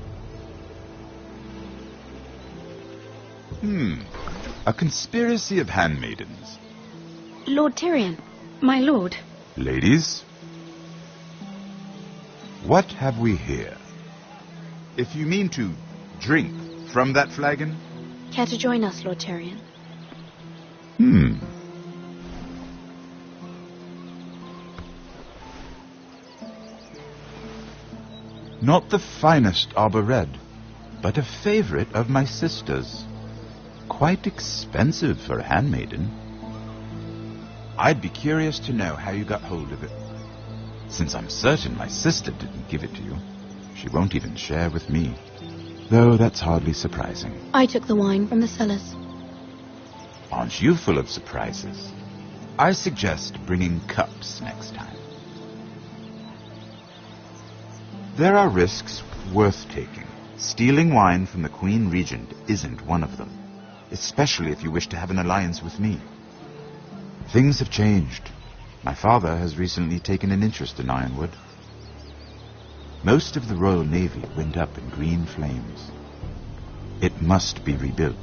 A conspiracy of handmaidens. Lord Tyrion. My lord. Ladies, what have we here? If you mean to drink from that flagon... Care to join us, Lord Tyrion? Not the finest arbor red, but a favorite of my sister's. Quite expensive for a handmaiden. I'd be curious to know how you got hold of it. Since I'm certain my sister didn't give it to you, she won't even share with me. Though that's hardly surprising. I took the wine from the cellars. Aren't you full of surprises? I suggest bringing cups next time. There are risks worth taking. Stealing wine from the Queen Regent isn't one of them, especially if you wish to have an alliance with me. Things have changed. My father has recently taken an interest in Ironwood. Most of the Royal Navy went up in green flames. It must be rebuilt.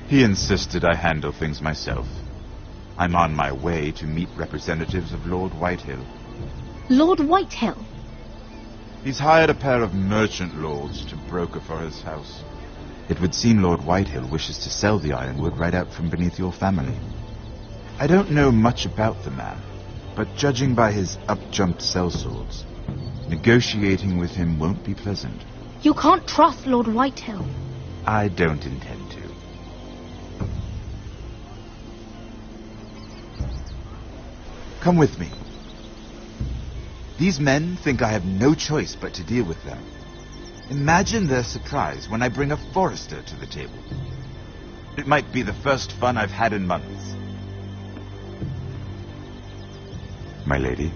He insisted I handle things myself. I'm on my way to meet representatives of Lord Whitehill. Lord Whitehill? He's hired a pair of merchant lords to broker for his house. It would seem Lord Whitehill wishes to sell the ironwood right out from beneath your family. I don't know much about the man, but judging by his up-jumped sellswords, negotiating with him won't be pleasant. You can't trust Lord Whitehill. I don't intend to. Come with me. These men think I have no choice but to deal with them. Imagine their surprise when I bring a Forrester to the table. It might be the first fun I've had in months. My lady.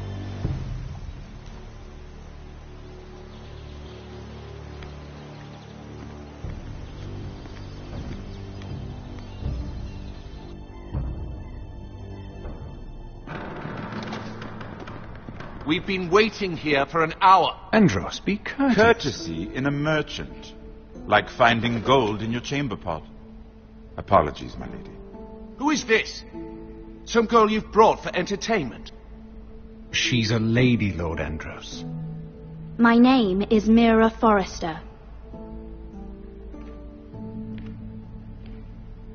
We've been waiting here for an hour. Andros, be courteous. Courtesy in a merchant. Like finding gold in your chamber pot. Apologies, my lady. Who is this? Some girl you've brought for entertainment? She's a lady, Lord Andros. My name is Mira Forrester.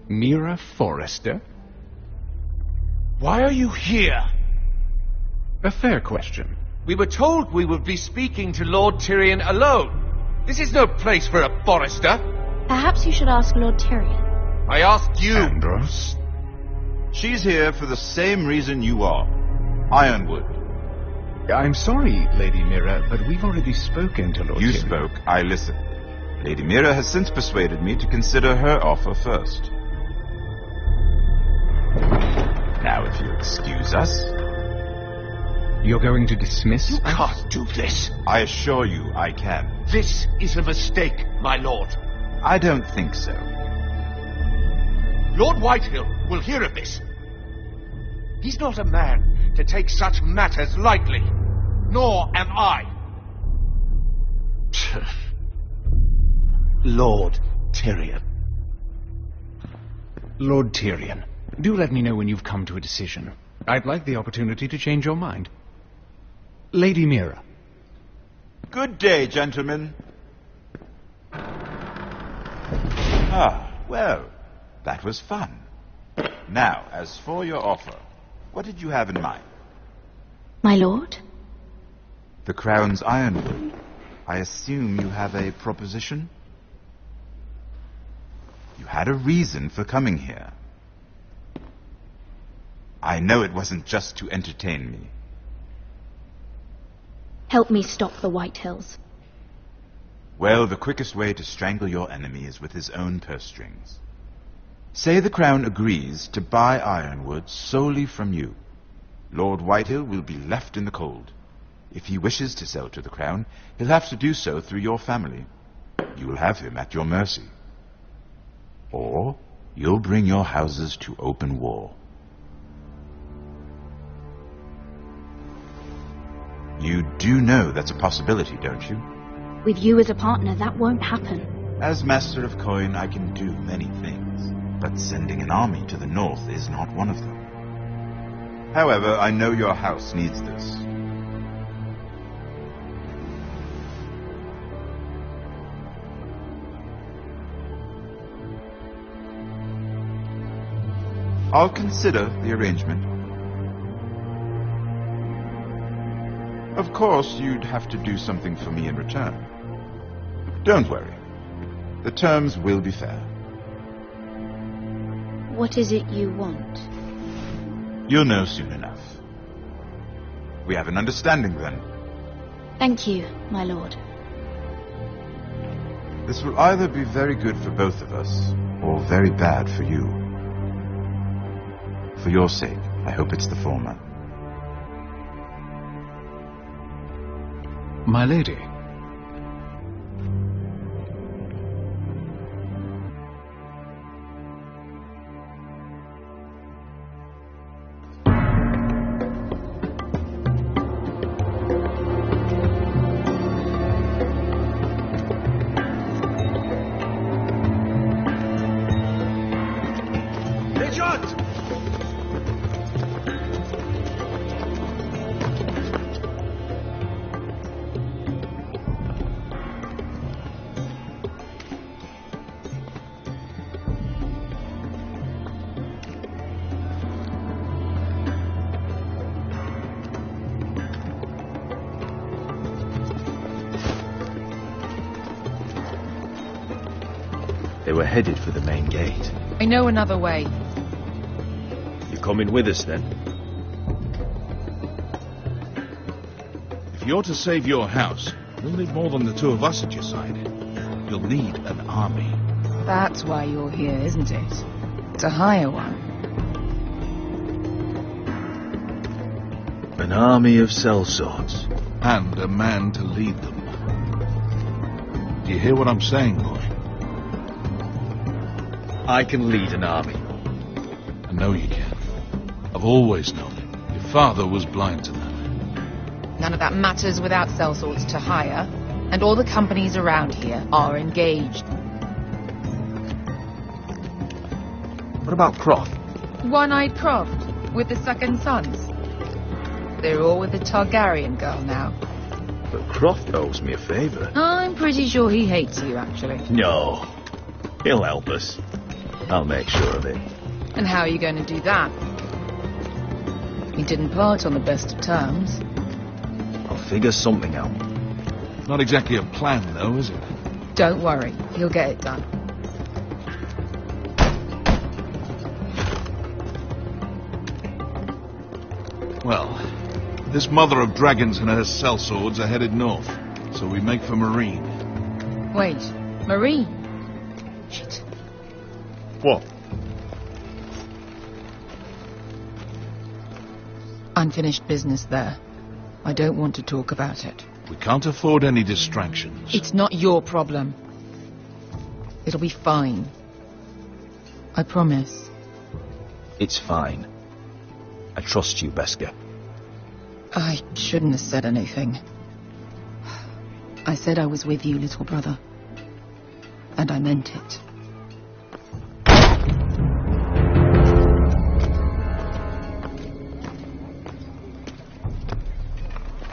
Mira Forrester? Why are you here? A fair question. We were told we would be speaking to Lord Tyrion alone. This is no place for a Forrester. Perhaps you should ask Lord Tyrion. I asked you. Andros? She's here for the same reason you are. Ironwood. I'm sorry, Lady Mira, but we've already spoken to Lord Tyrion. You spoke, I listened. Lady Mira has since persuaded me to consider her offer first. Now, if you excuse us... You're going to dismiss You us? can't do this. I assure you I can. This is a mistake, my lord. I don't think so. Lord Whitehill will hear of this. He's not a man to take such matters lightly. Nor am I. Lord Tyrion. Lord Tyrion, do let me know when you've come to a decision. I'd like the opportunity to change your mind. Lady Mira. Good day, gentlemen. Ah, well, that was fun. Now, as for your offer, what did you have in mind? My lord? The Crown's ironwood. I assume you have a proposition? You had a reason for coming here. I know it wasn't just to entertain me. Help me stop the Whitehills. Well, the quickest way to strangle your enemy is with his own purse strings. Say the Crown agrees to buy ironwood solely from you. Lord Whitehill will be left in the cold. If he wishes to sell to the Crown, he'll have to do so through your family. You will have him at your mercy. Or you'll bring your houses to open war. You do know that's a possibility, don't you? With you as a partner, that won't happen. As Master of Coin, I can do many things, but sending an army to the north is not one of them. However, I know your house needs this. I'll consider the arrangement. Of course, you'd have to do something for me in return. Don't worry. The terms will be fair. What is it you want? You'll know soon enough. We have an understanding then. Thank you, my lord. This will either be very good for both of us, or very bad for you. For your sake, I hope it's the former. My lady. They were headed for the main gate. I know another way. You coming with us, then? If you're to save your house, you'll need more than the two of us at your side. You'll need an army. That's why you're here, isn't it? To hire one. An army of sellswords. And a man to lead them. Do you hear what I'm saying, boy? I can lead an army. I know you can. I've always known it. Your father was blind to that. None of that matters without sellswords to hire, and all the companies around here are engaged. What about Croft? One-eyed Croft, with the second sons. They're all with the Targaryen girl now. But Croft owes me a favour. I'm pretty sure he hates you, actually. No. He'll help us. I'll make sure of it. And how are you going to do that? He didn't part on the best of terms. I'll figure something out. Not exactly a plan, though, is it? Don't worry, he'll get it done. Well, this mother of dragons and her sellswords are headed north, so we make for Marine. Wait, Marine? Shit. What? Unfinished business there. I don't want to talk about it. We can't afford any distractions. It's not your problem. It'll be fine. I promise. It's fine. I trust you, Beskar. I shouldn't have said anything. I said I was with you, little brother. And I meant it.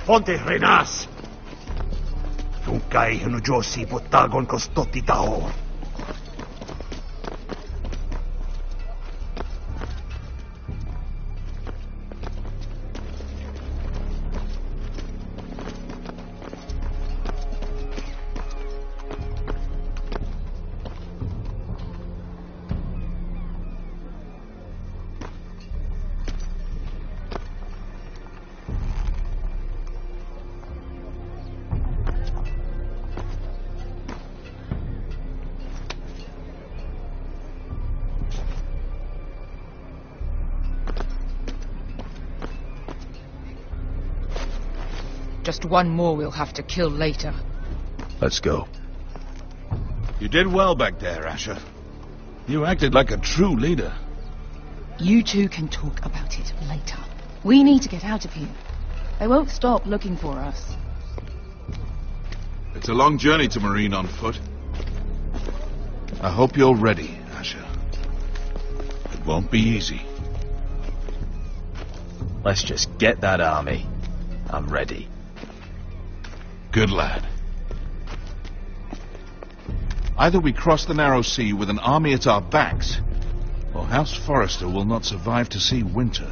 Fonte Renas! Tunkai hanu Josi Botagon Kostoti Tao. Just one more we'll have to kill later. Let's go. You did well back there, Asher. You acted like a true leader. You two can talk about it later. We need to get out of here. They won't stop looking for us. It's a long journey to Marine on foot. I hope you're ready, Asher. It won't be easy. Let's just get that army. I'm ready. Good lad. Either we cross the narrow sea with an army at our backs, or House Forrester will not survive to see winter.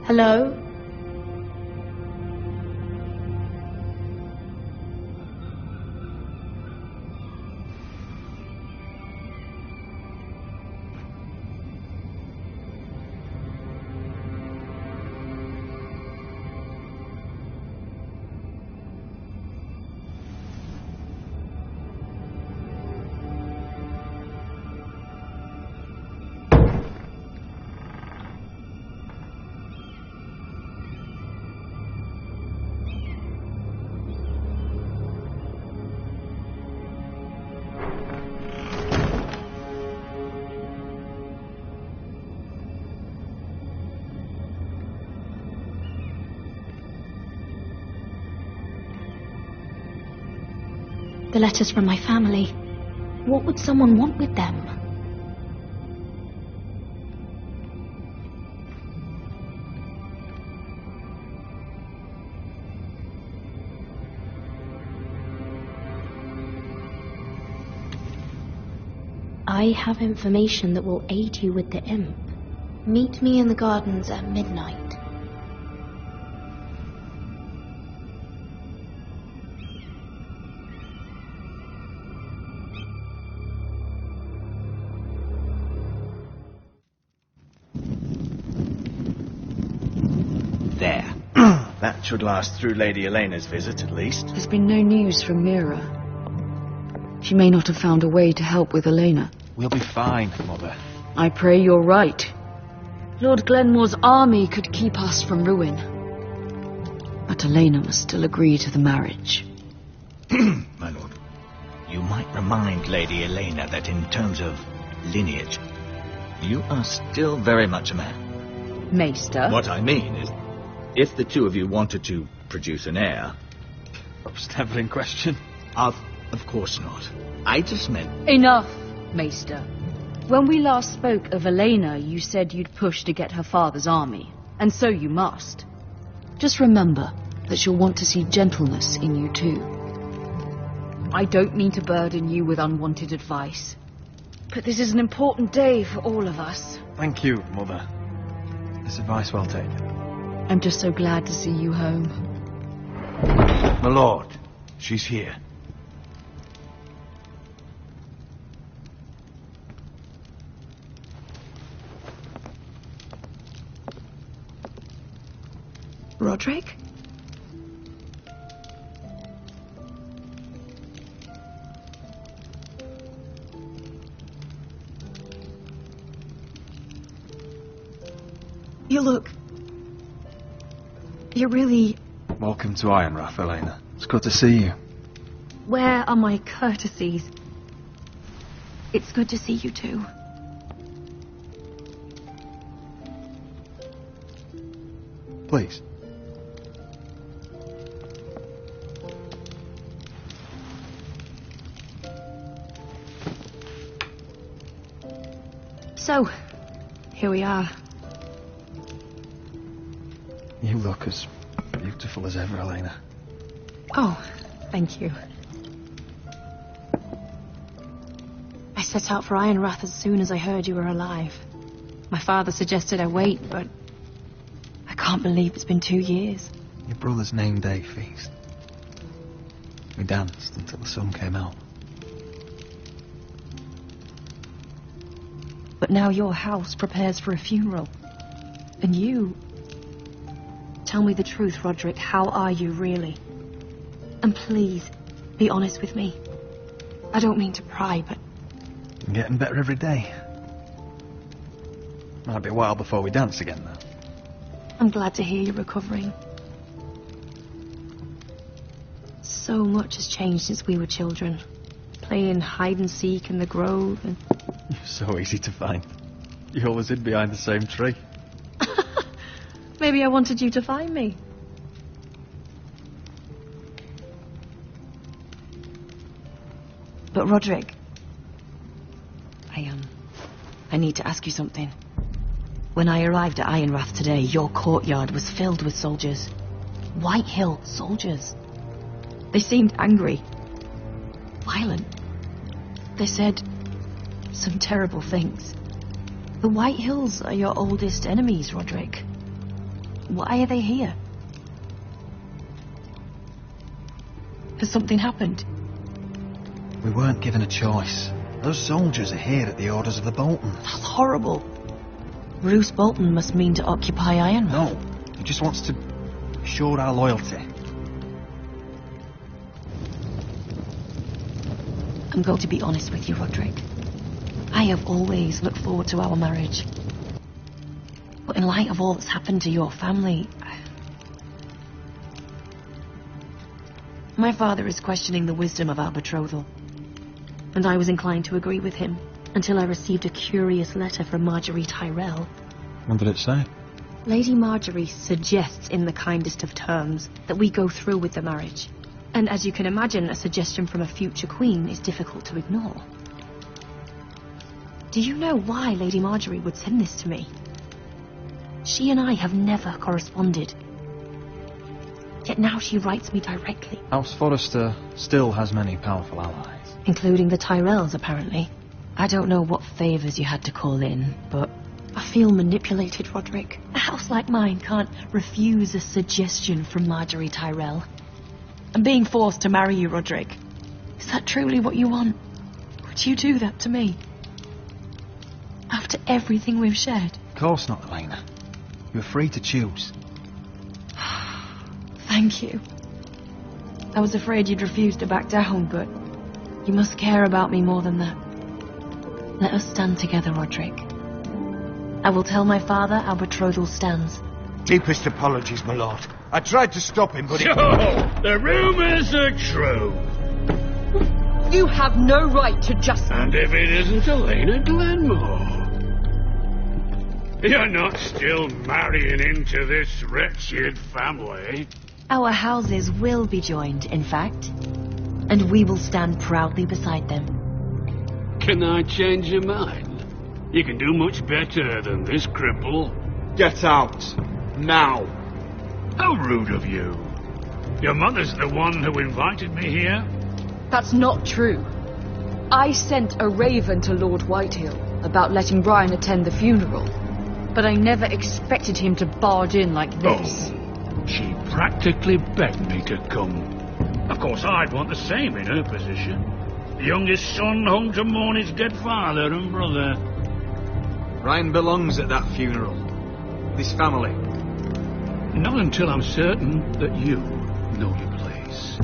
Hello? The letters from my family. What would someone want with them? I have information that will aid you with the imp. Meet me in the gardens at midnight. There. That should last through Lady Elena's visit, at least. There's been no news from Mira. She may not have found a way to help with Elena. We'll be fine, Mother. I pray you're right. Lord Glenmore's army could keep us from ruin. But Elena must still agree to the marriage. My lord, you might remind Lady Elena that in terms of lineage, you are still very much a man. Maester? What I mean is, if the two of you wanted to produce an heir... That was never in question. Of course not. I just meant... Enough, Maester. When we last spoke of Elena, you said you'd push to get her father's army. And so you must. Just remember that she'll want to see gentleness in you too. I don't mean to burden you with unwanted advice, but this is an important day for all of us. Thank you, Mother. This advice well taken. I'm just so glad to see you home. My lord, she's here. Roderick? You look... You're really... Welcome to Ironrath, Elena. It's good to see you. Where are my courtesies? It's good to see you too. Please. So, here we are. You look as beautiful as ever, Elena. Oh, thank you. I set out for Ironrath as soon as I heard you were alive. My father suggested I wait, but I can't believe it's been 2 years. Your brother's name day feast. We danced until the sun came out. But now your house prepares for a funeral. And you... Tell me the truth, Roderick. How are you, really? And please, be honest with me. I don't mean to pry, but... I'm getting better every day. Might be a while before we dance again, though. I'm glad to hear you're recovering. So much has changed since we were children. Playing hide and seek in the grove and... You're so easy to find. You always hid behind the same tree. Maybe I wanted you to find me. But Roderick, I need to ask you something. When I arrived at Ironrath today, your courtyard was filled with soldiers. White Hill soldiers. They seemed angry. Violent. They said some terrible things. The White Hills are your oldest enemies, Roderick. Why are they here? Has something happened? We weren't given a choice. Those soldiers are here at the orders of the Boltons. That's horrible. Roose Bolton must mean to occupy Ironrath. No, he just wants to assure our loyalty. I'm going to be honest with you, Roderick. I have always looked forward to our marriage. But in light of all that's happened to your family... My father is questioning the wisdom of our betrothal. And I was inclined to agree with him, until I received a curious letter from Marjorie Tyrell. What did it say? Lady Marjorie suggests in the kindest of terms that we go through with the marriage. And as you can imagine, a suggestion from a future queen is difficult to ignore. Do you know why Lady Marjorie would send this to me? She and I have never corresponded. Yet now she writes me directly. House Forrester still has many powerful allies. Including the Tyrells, apparently. I don't know what favours you had to call in, but I feel manipulated, Roderick. A house like mine can't refuse a suggestion from Marjorie Tyrell. I'm being forced to marry you, Roderick. Is that truly what you want? Would you do that to me? After everything we've shared? Of course not, Elena. You're free to choose. Thank you. I was afraid you'd refuse to back down, but you must care about me more than that. Let us stand together, Roderick. I will tell my father our betrothal stands. Deepest apologies, my lord. I tried to stop him, but So, the rumours are true. You have no right to just... And if it isn't Elena Glenmore? You're not still marrying into this wretched family. Our houses will be joined, in fact. And we will stand proudly beside them. Can I change your mind? You can do much better than this cripple. Get out. Now. How rude of you. Your mother's the one who invited me here? That's not true. I sent a raven to Lord Whitehill about letting Brian attend the funeral. But I never expected him to barge in like this. Oh, she practically begged me to come. Of course, I'd want the same in her position. The youngest son home to mourn his dead father and brother. Ryan belongs at that funeral. This family. Not until I'm certain that you know your place.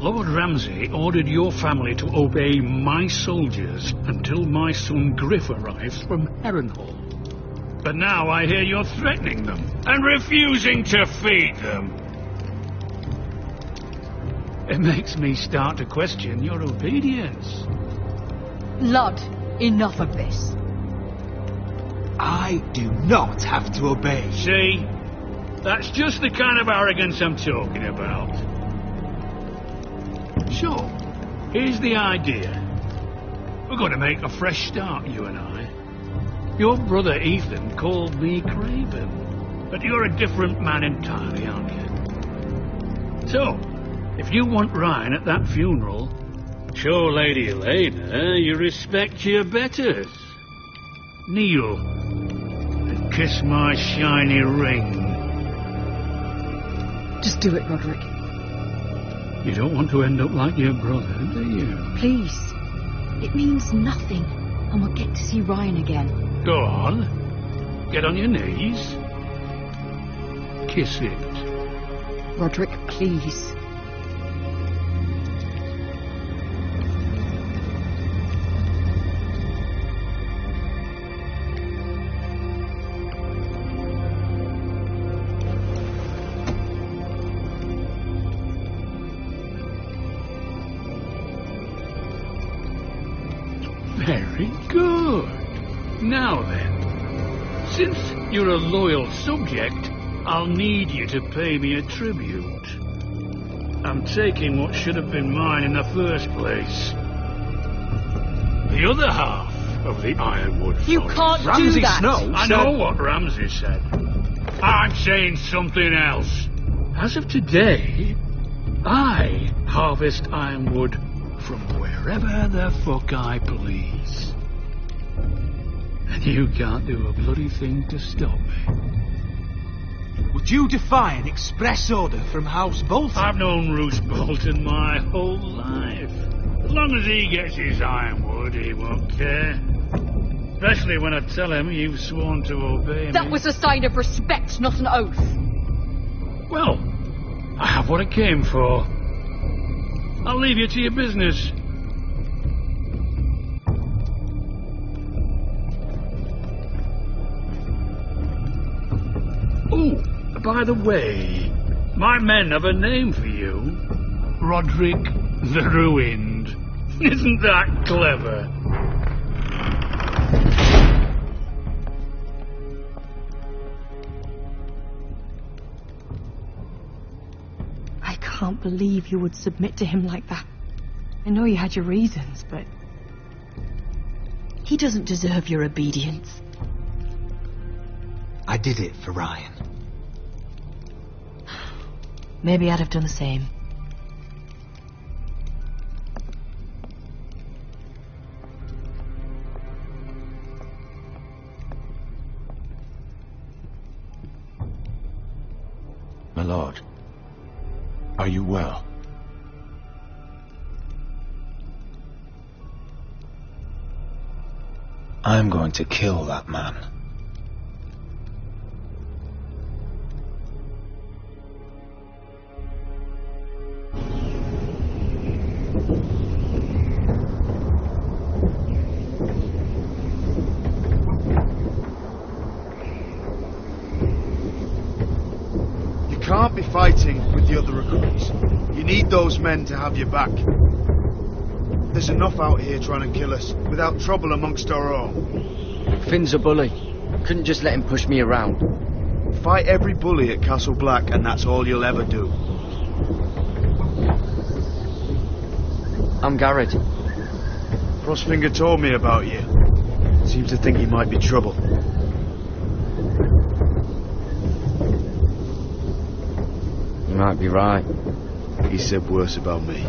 Lord Ramsay ordered your family to obey my soldiers until my son Griff arrives from Harrenhal. But now I hear you're threatening them and refusing to feed them. It makes me start to question your obedience. Lud, enough of this. I do not have to obey. See? That's just the kind of arrogance I'm talking about. So, here's the idea. We're going to make a fresh start, you and I. Your brother Ethan called me Craven, but you're a different man entirely, aren't you? So, if you want Ryan at that funeral, show Lady Elena you respect your betters. Kneel and kiss my shiny ring. Just do it, Roderick. You don't want to end up like your brother, do you? Please. It means nothing, and we'll get to see Ryan again. Go on. Get on your knees. Kiss it. Roderick, please. Very good. Now then, since you're a loyal subject, I'll need you to pay me a tribute. I'm taking what should have been mine in the first place. The other half of the Ironwood Forest. You can't do that! I know what Ramsay said. I'm saying something else. As of today, I harvest Ironwood from wherever the fuck I please. And you can't do a bloody thing to stop me. Would you defy an express order from House Bolton? I've known Roose Bolton my whole life. As long as he gets his Ironwood, he won't care. Especially when I tell him you've sworn to obey me. That was a sign of respect, not an oath. Well, I have what I came for. I'll leave you to your business. Oh, by the way, my men have a name for you. Roderick the Ruined. Isn't that clever? I can't believe you would submit to him like that. I know you had your reasons, but... he doesn't deserve your obedience. I did it for Ryan. Maybe I'd have done the same. My lord, are you well? I'm going to kill that man. You can't be fighting with the other recruits. You need those men to have your back. There's enough out here trying to kill us, without trouble amongst our own. Finn's a bully. Couldn't just let him push me around. Fight every bully at Castle Black, and that's all you'll ever do. I'm Garrett. Crossfinger told me about you. Seemed to think you might be trouble. You might be right. He said worse about me.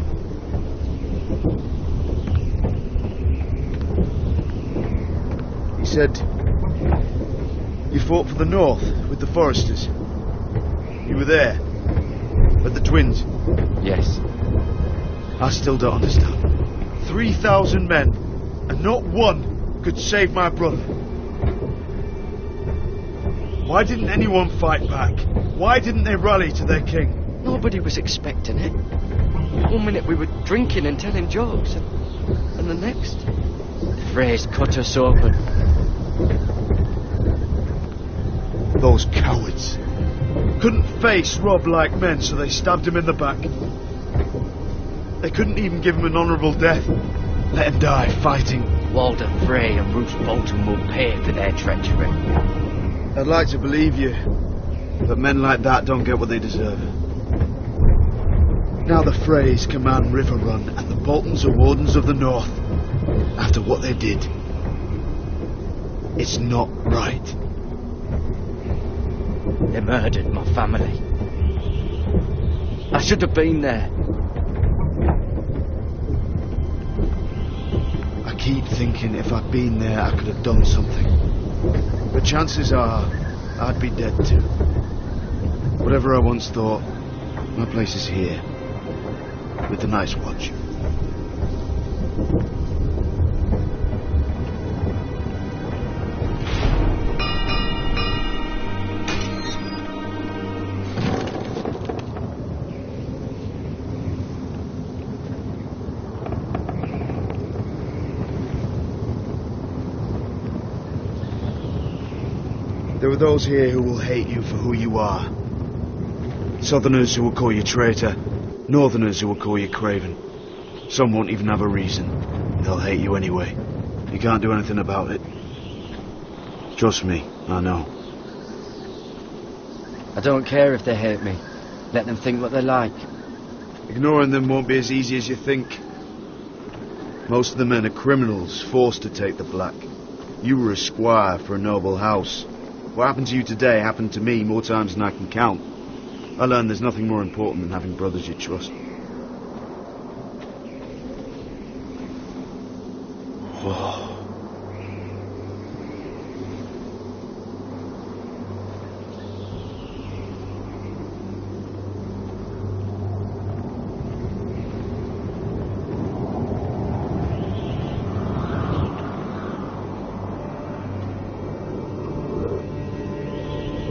He said you fought for the North with the Forresters. You were there. With the twins. Yes. I still don't understand. 3,000 men, and not one could save my brother. Why didn't anyone fight back? Why didn't they rally to their king? Nobody was expecting it. 1 minute we were drinking and telling jokes, and the next, the Freys cut us open. Those cowards couldn't face Rob like men, so they stabbed him in the back. They couldn't even give him an honourable death. Let him die fighting. Walder Frey and Roose Bolton will pay for their treachery. I'd like to believe you, but men like that don't get what they deserve. Now the Freys command River Run, and the Boltons are Wardens of the North. After what they did, it's not right. They murdered my family. I should have been there. I keep thinking if I'd been there, I could have done something. But chances are, I'd be dead too. Whatever I once thought, my place is here. With the Night's Watch. There are those here who will hate you for who you are. Southerners who will call you traitor. Northerners who will call you craven. Some won't even have a reason. They'll hate you anyway. You can't do anything about it. Trust me, I know. I don't care if they hate me. Let them think what they like. Ignoring them won't be as easy as you think. Most of the men are criminals, forced to take the black. You were a squire for a noble house. What happened to you today happened to me more times than I can count. I learned there's nothing more important than having brothers you trust. Whoa.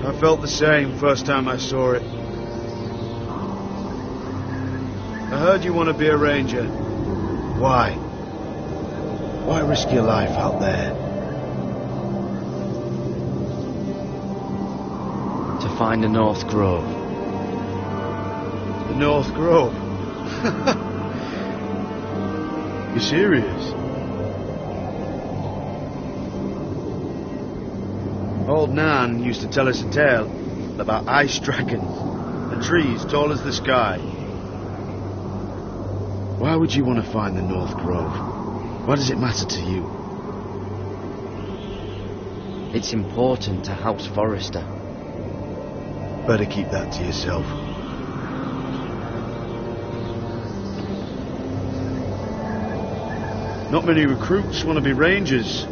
I felt the same first time I saw it. I heard you want to be a ranger. Why? Why risk your life out there? To find the North Grove. The North Grove? You serious? Old Nan used to tell us a tale about ice dragons and trees tall as the sky. Why would you want to find the North Grove? Why does it matter to you? It's important to House Forrester. Better keep that to yourself. Not many recruits want to be rangers.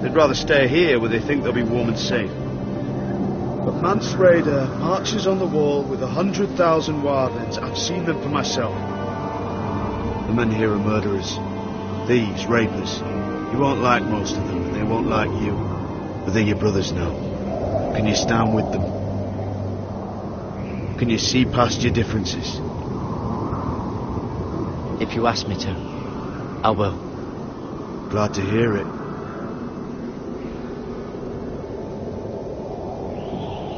They'd rather stay here where they think they'll be warm and safe. But Mance Raider marches on the wall with 100,000 wildlings. I've seen them for myself. The men here are murderers, thieves, rapers. You won't like most of them, and they won't like you. But they're your brothers now. Can you stand with them? Can you see past your differences? If you ask me to, I will. Glad to hear it.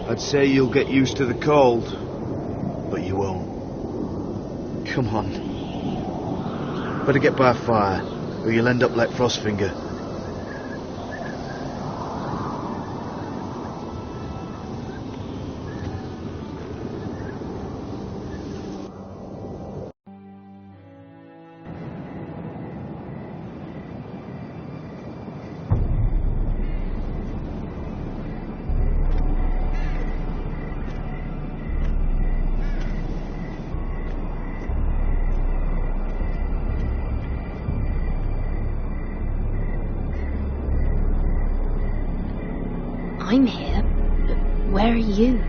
I'd say you'll get used to the cold, but you won't. Come on. Better get by fire, or you'll end up like Frostfinger. I'm here, but where are you?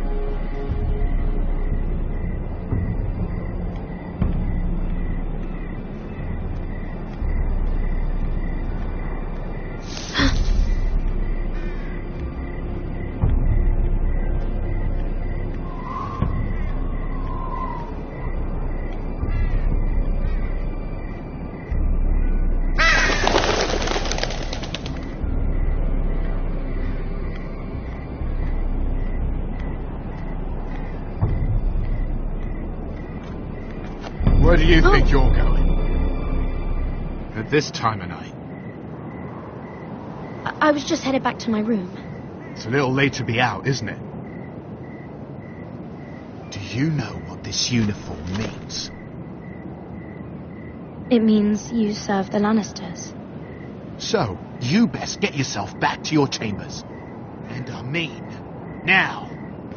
Where do you think you're going? At this time of night? I was just headed back to my room. It's a little late to be out, isn't it? Do you know what this uniform means? It means you serve the Lannisters. So, you best get yourself back to your chambers. And I mean, now.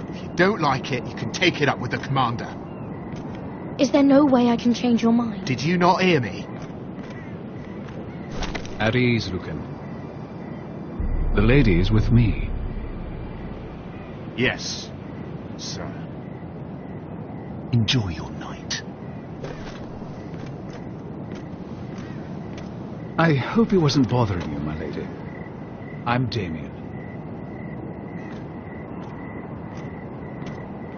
If you don't like it, you can take it up with the commander. Is there no way I can change your mind? Did you not hear me? At ease, Lucan. The lady is with me. Yes, sir. Enjoy your night. I hope he wasn't bothering you, my lady. I'm Damien.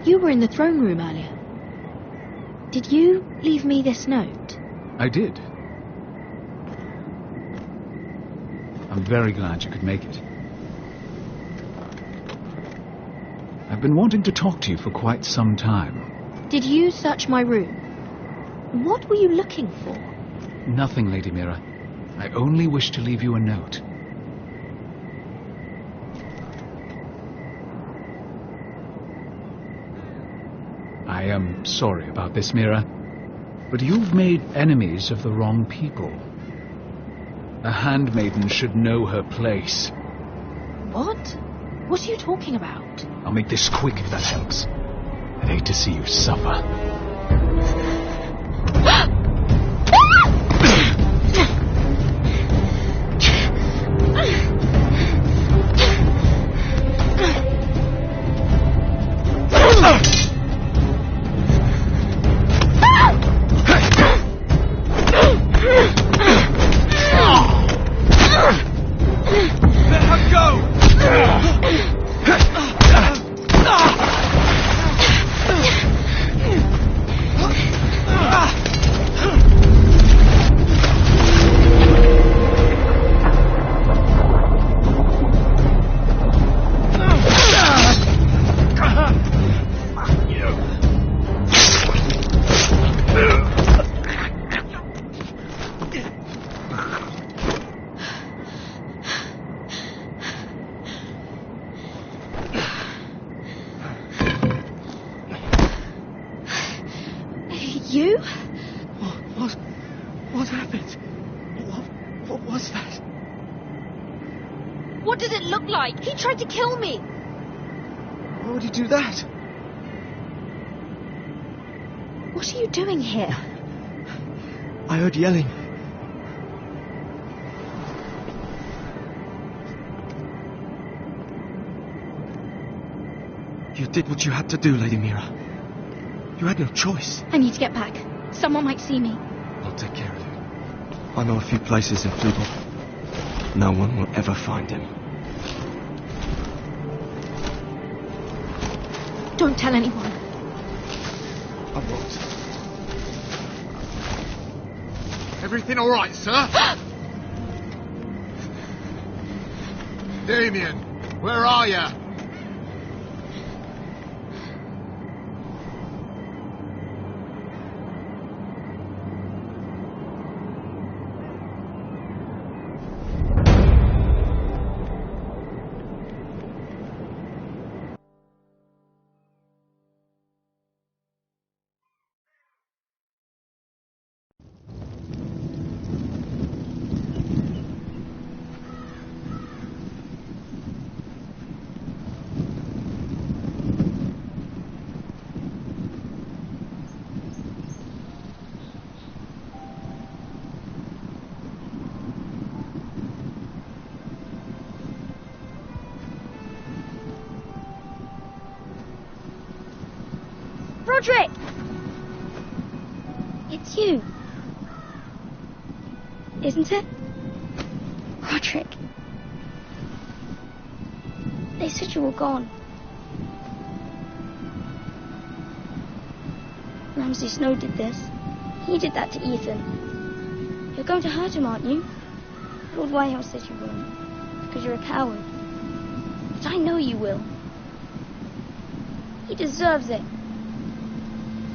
You were in the throne room earlier. Did you leave me this note? I did. I'm very glad you could make it. I've been wanting to talk to you for quite some time. Did you search my room? What were you looking for? Nothing, Lady Mira. I only wish to leave you a note. I am sorry about this, Mira, but you've made enemies of the wrong people. A handmaiden should know her place. What? What are you talking about? I'll make this quick if that helps. I'd hate to see you suffer. What happened? What was that? What did it look like? He tried to kill me. Why would he do that? What are you doing here? I heard yelling. You did what you had to do, Lady Mira. You had no choice. I need to get back. Someone might see me. I'll take care of you. I know a few places in Flugel. No one will ever find him. Don't tell anyone. I won't. Everything all right, sir? Damien, where are you? Roderick! It's you. Isn't it? Roderick. They said you were gone. Ramsay Snow did this. He did that to Ethan. You're going to hurt him, aren't you? Lord Whitehouse says you won't, because you're a coward. But I know you will. He deserves it.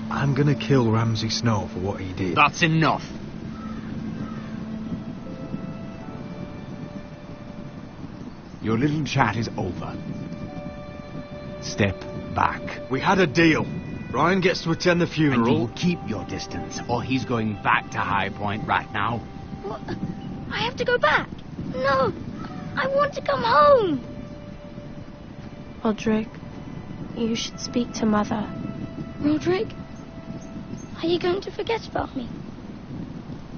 I'm gonna kill Ramsay Snow for what he did. That's enough. Your little chat is over. Step back. We had a deal. Ryan gets to attend the funeral. And you'll keep your distance, or he's going back to High Point right now. What? I have to go back. No, I want to come home. Roderick, you should speak to Mother. Roderick? Are you going to forget about me?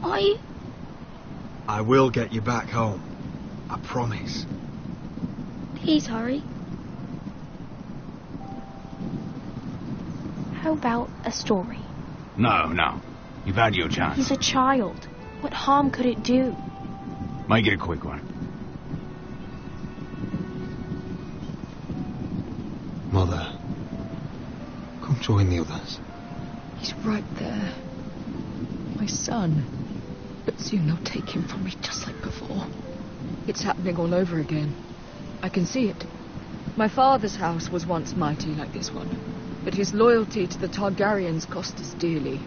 Are you? I will get you back home. I promise. Please hurry. How about a story? No. You've had your chance. He's a child. What harm could it do? Make it a quick one. Mother, come join the others. He's right there. My son. But soon they'll take him from me just like before. It's happening all over again. I can see it. My father's house was once mighty like this one, but his loyalty to the Targaryens cost us dearly.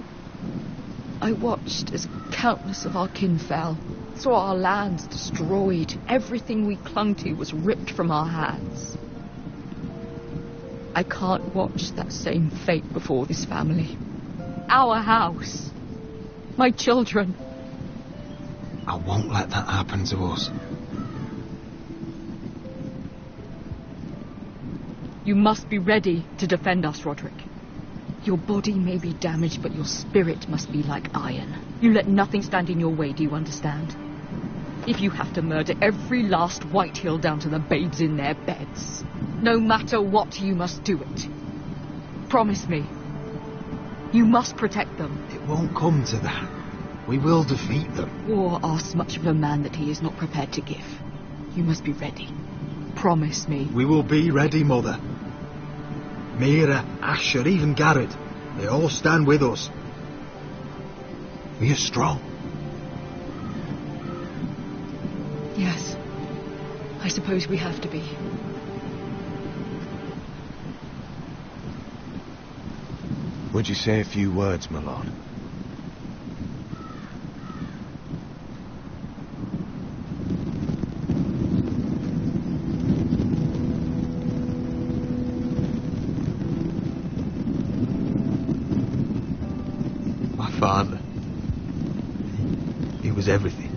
I watched as countless of our kin fell, saw our lands destroyed, everything we clung to was ripped from our hands. I can't watch that same fate before this family. Our house. My children. I won't let that happen to us. You must be ready to defend us, Roderick. Your body may be damaged, but your spirit must be like iron. You let nothing stand in your way, do you understand? If you have to murder every last Whitehill down to the babes in their beds, no matter what, you must do it. Promise me. You must protect them. It won't come to that. We will defeat them. War asks much of a man that he is not prepared to give. You must be ready. Promise me. We will be ready, Mother. Mira, Asher, even Garrett, they all stand with us. We are strong. Yes. I suppose we have to be. Would you say a few words, my lord? My father. was everything.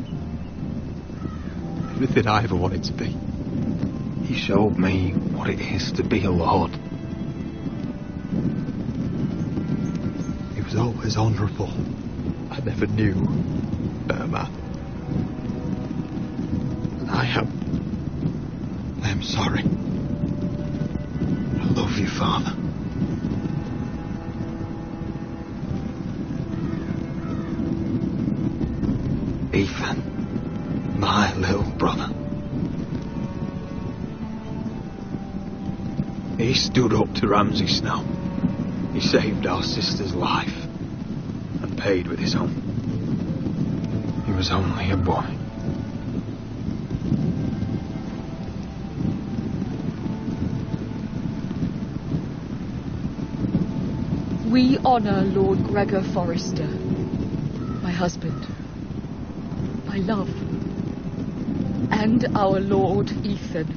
Everything I ever wanted to be. He showed me what it is to be a lord. He was always honourable. I never knew a better man. And I am sorry. I love you, Father. Ethan, my little brother. He stood up to Ramsay Snow. He saved our sister's life and paid with his own. He was only a boy. We honour Lord Gregor Forrester, my husband, my love, and our Lord Ethan,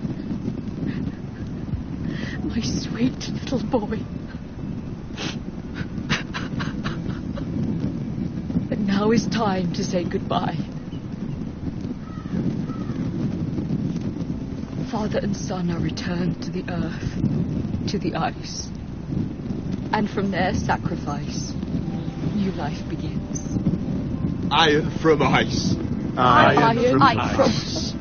my sweet little boy. But now is time to say goodbye. Father and son are returned to the earth, to the ice. And from their sacrifice, new life begins. Iron from ice. Iron from ice.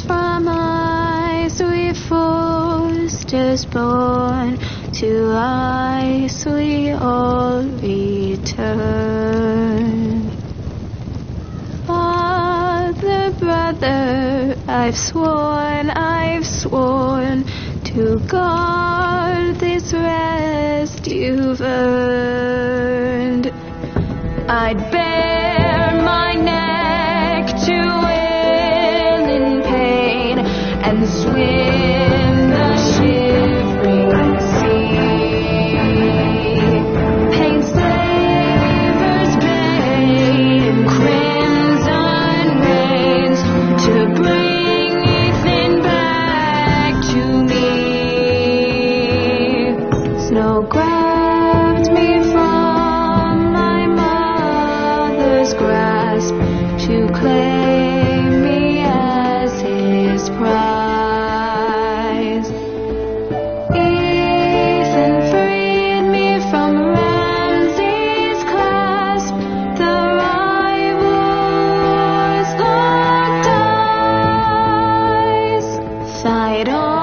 From ice we Forresters born, to ice we all return. Father, brother, I've sworn to guard this rest you've earned. I'd bare my neck to and swim the shivering sea. Pain savers bay in crimson rains to bring Ethan back to me. Snow grabbed me from my mother's grasp to claim me as his prize. Fight on.